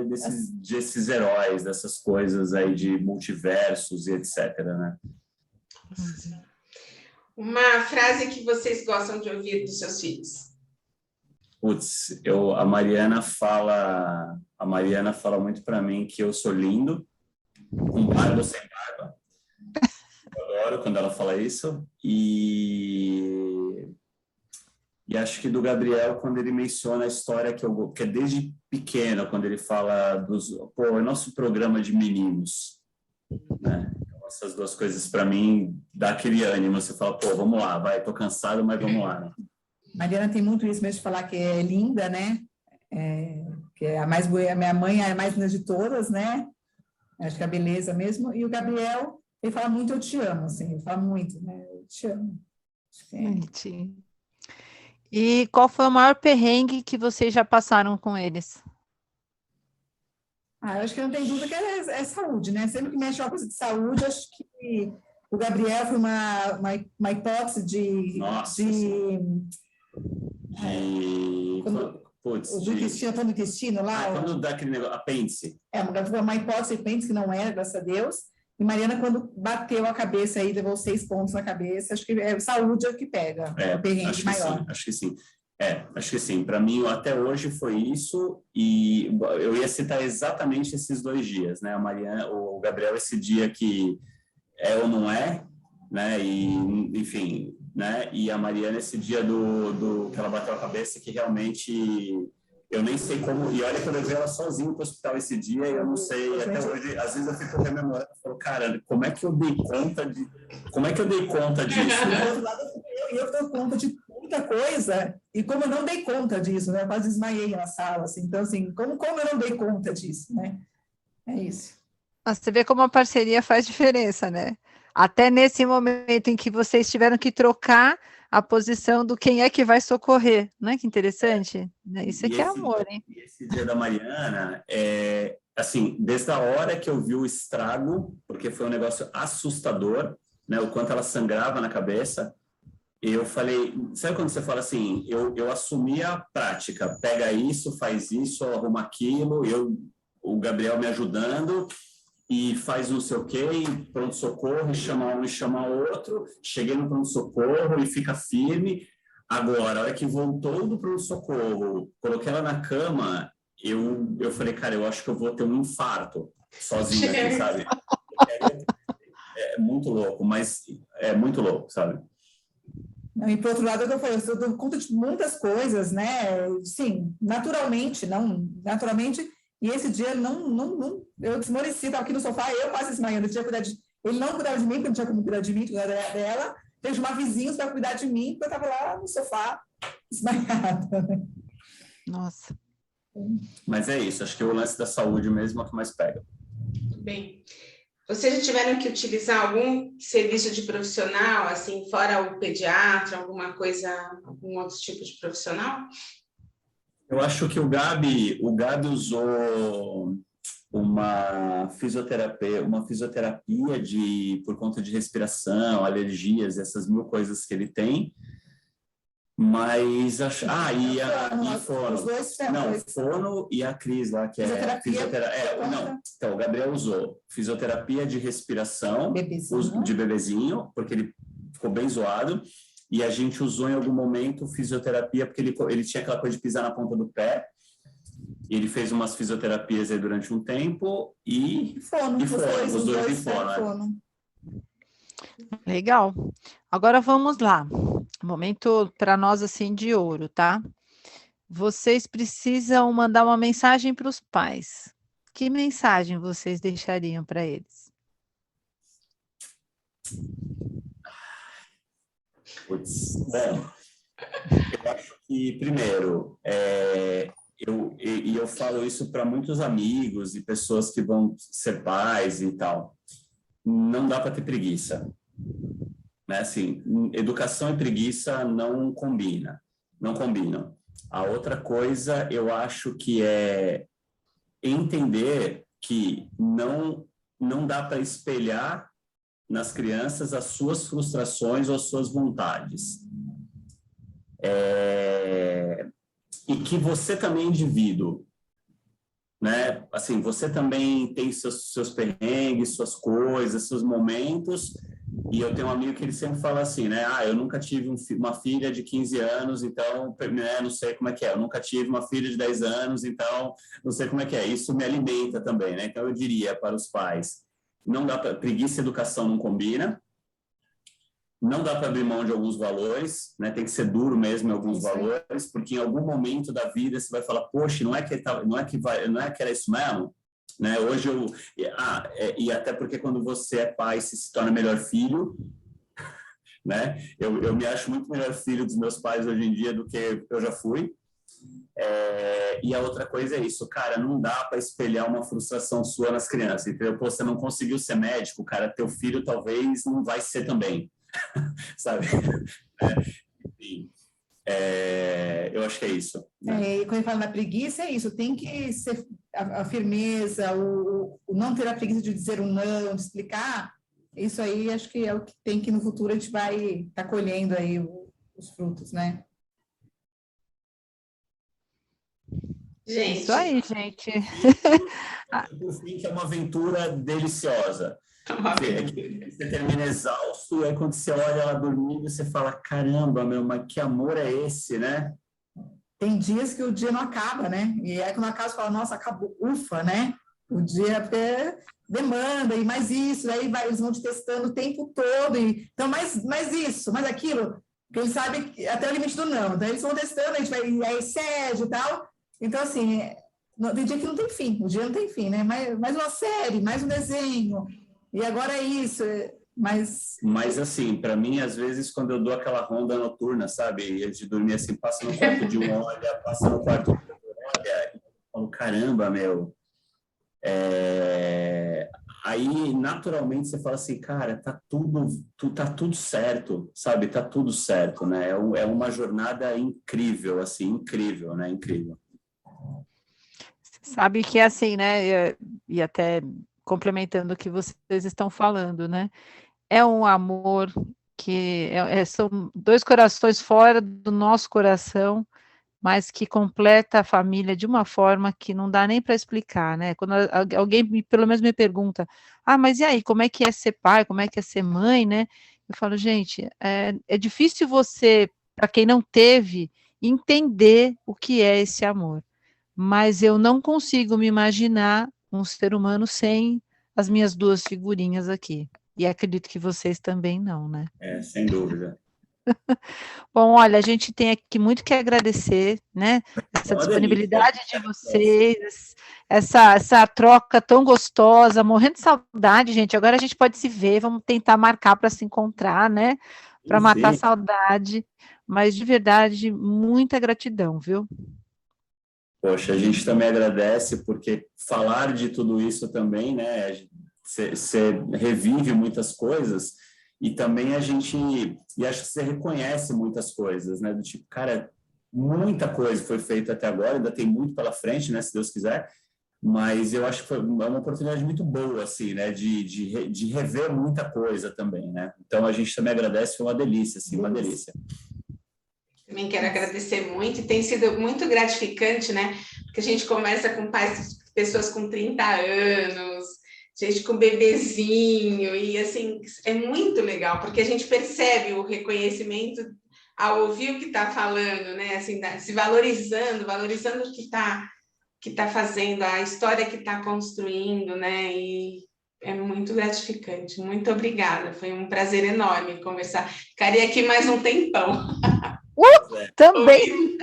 desses heróis, dessas coisas aí de multiversos e etc, né? Uma frase que vocês gostam de ouvir dos seus filhos? Putz, a Mariana fala muito para mim que eu sou lindo, com barba ou sem barba. Eu adoro quando ela fala isso. E acho que do Gabriel, quando ele menciona a história que é desde pequeno, quando ele fala é nosso programa de meninos, né? Então, essas duas coisas, para mim, dá aquele ânimo. Você fala, pô, vamos lá, vai, tô cansado, mas vamos lá, né? Mariana tem muito isso mesmo de falar que é linda, né? Que é a mais boa, a minha mãe é a mais linda de todas, né? Acho que é a beleza mesmo. E o Gabriel, ele fala muito, eu te amo, assim, ele fala muito, né? Eu te amo. Bonitinho. E qual foi o maior perrengue que vocês já passaram com eles? Eu acho que não tem dúvida que é saúde, né? Sempre que mexe uma coisa de saúde, acho que o Gabriel foi uma hipótese Nossa, do intestino lá. Quando dá aquele negócio, apêndice. Uma hipótese de apêndice que não era, graças a Deus. E Mariana, quando bateu a cabeça aí, levou 6 pontos na cabeça, acho que saúde é o que pega, o perrengue maior. Acho que sim. Acho que sim. Para mim, até hoje foi isso, e eu ia citar exatamente esses 2 dias, né? A Mariana, o Gabriel, esse dia que é ou não é, né? E, enfim, né? E a Mariana, esse dia do que ela bateu a cabeça, que realmente eu nem sei como. E olha que eu levei ela sozinha para o hospital esse dia, e eu não sei, até hoje, às vezes eu fico rememorando, eu falo, cara, como é que eu dei conta disso? Eu dou conta de muita coisa, e como eu não dei conta disso, né? Eu quase desmaiei na sala, assim. Então, assim, como eu não dei conta disso, né? É isso. Você vê como a parceria faz diferença, né? Até nesse momento em que vocês tiveram que trocar a posição do quem é que vai socorrer, não é que interessante? Isso aqui é amor, hein? Esse dia da Mariana, assim, desde a hora que eu vi o estrago, porque foi um negócio assustador, né? O quanto ela sangrava na cabeça, eu falei, sabe quando você fala assim, eu assumi a prática, pega isso, faz isso, arruma aquilo, o Gabriel me ajudando, e faz não sei o quê, e pronto-socorro, e chama um e chama outro, cheguei no pronto-socorro e fica firme. Agora, a hora que voltou do pronto-socorro, coloquei ela na cama, eu falei, cara, eu acho que eu vou ter um infarto sozinho aqui, sabe? É muito louco, mas é muito louco, sabe? E, por outro lado, eu dou conta de muitas coisas, né? Sim, naturalmente, e esse dia eu desmoreci, estava aqui no sofá, eu quase desmaiando, ele não cuidava de mim, porque não tinha como cuidar de mim, cuidar dela, teve que chamar vizinhos para cuidar de mim, porque eu estava lá no sofá, desmaiada. Nossa. Mas é isso, acho que o lance da saúde mesmo é o que mais pega. Muito bem. Vocês já tiveram que utilizar algum serviço de profissional, assim, fora o pediatra, alguma coisa, algum outro tipo de profissional? Eu acho que o Gabi usou uma fisioterapia por conta de respiração, alergias, essas 1000 coisas que ele tem. Mas fono. Fono e a Cris lá, que é fisioterapia. Então, o Gabriel usou fisioterapia de respiração, de bebezinho, porque ele ficou bem zoado. E a gente usou em algum momento fisioterapia, porque ele tinha aquela coisa de pisar na ponta do pé. Ele fez umas fisioterapias aí durante um tempo e fono, os dois em fono. Legal. Agora vamos lá. Momento para nós assim de ouro, tá? Vocês precisam mandar uma mensagem para os pais. Que mensagem vocês deixariam para eles? Bom, eu acho que, primeiro, eu falo isso para muitos amigos e pessoas que vão ser pais e tal. Não dá para ter preguiça. Né? Assim, educação e preguiça não combinam. A outra coisa, eu acho que é entender que não dá para espelhar nas crianças as suas frustrações ou as suas vontades. E que você também é indivíduo, né? Assim, você também tem seus perrengues, suas coisas, seus momentos. E eu tenho um amigo que ele sempre fala assim, né? Eu nunca tive uma filha de 15 anos, então, né, não sei como é que é. Eu nunca tive uma filha de 10 anos, então, não sei como é que é. Isso me alimenta também, né? Então, eu diria para os pais, não dá para... Preguiça e educação não combina. Não dá para abrir mão de alguns valores, né? Tem que ser duro mesmo em alguns valores, porque em algum momento da vida você vai falar, poxa, não é que era isso mesmo? Né? Hoje e até porque quando você é pai, você se torna melhor filho, né? Eu me acho muito melhor filho dos meus pais hoje em dia do que eu já fui. E a outra coisa é isso, cara, não dá para espelhar uma frustração sua nas crianças, entendeu? Pô, você não conseguiu ser médico, cara, teu filho talvez não vai ser também, sabe? Enfim, Eu acho que é isso. Né? E quando fala na preguiça, é isso, tem que ser a firmeza, o não ter a preguiça de dizer o não, de explicar, isso aí acho que é o que tem que no futuro a gente vai estar colhendo aí os frutos, né? Gente. Isso aí, gente. Por fim, que é uma aventura deliciosa. Você termina exausto, aí quando você olha ela dormindo, você fala, caramba, meu, mas que amor é esse, né? Tem dias que o dia não acaba, né? E aí quando acaba, você fala, nossa, acabou, ufa, né? O dia até demanda, e mais isso, aí eles vão te testando o tempo todo, então mais isso, mais aquilo, porque eles sabem até o limite do não, então eles vão testando, a gente vai, aí excede e tal, então assim, tem dia que não tem fim, o dia não tem fim, né? Mais uma série, mais um desenho, e agora é isso, Mas assim, para mim, às vezes, quando eu dou aquela ronda noturna, sabe, antes de dormir, assim, passa no quarto de um, olha, passa no quarto do outro, olha, e eu falo, caramba, meu. Aí, naturalmente, você fala assim, cara, tá tudo certo, sabe, tá tudo certo, né? É uma jornada incrível, assim, incrível, né? Incrível. Sabe que é assim, né? E até complementando o que vocês estão falando, né? É um amor que são dois corações fora do nosso coração, mas que completa a família de uma forma que não dá nem para explicar, né? Quando alguém pelo menos me pergunta, mas e aí, como é que é ser pai, como é que é ser mãe, né? Eu falo, gente, é difícil você, para quem não teve, entender o que é esse amor, mas eu não consigo me imaginar um ser humano sem as minhas duas figurinhas aqui. E acredito que vocês também não, né? Sem dúvida. Bom, olha, a gente tem aqui muito que agradecer, né? Essa disponibilidade de vocês, essa troca tão gostosa, morrendo de saudade, gente. Agora a gente pode se ver, vamos tentar marcar para se encontrar, né? Para matar a saudade. Mas de verdade, muita gratidão, viu? Poxa, a gente também agradece, porque falar de tudo isso também, né? Você revive muitas coisas. E também acho que você reconhece muitas coisas, né? Do tipo, cara, muita coisa foi feita até agora, ainda tem muito pela frente, né? Se Deus quiser. Mas eu acho que foi uma oportunidade muito boa, assim, né? De rever muita coisa também, né? Então a gente também agradece, foi uma delícia, assim, uma delícia. Também quero agradecer muito, e tem sido muito gratificante, né? Porque a gente conversa com pais, pessoas com 30 anos, gente com bebezinho, e assim, é muito legal, porque a gente percebe o reconhecimento ao ouvir o que está falando, né? Assim, se valorizando o que tá fazendo, a história que está construindo, né? E é muito gratificante. Muito obrigada, foi um prazer enorme conversar. Ficaria aqui mais um tempão. Também.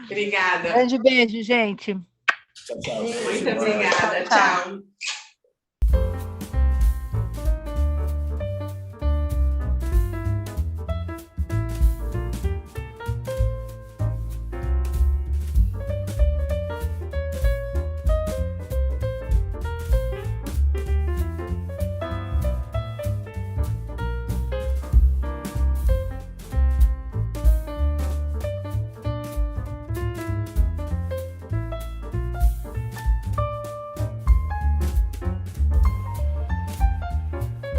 Obrigada. Grande beijo, gente. Tchau, tchau. Muito obrigada. Tchau.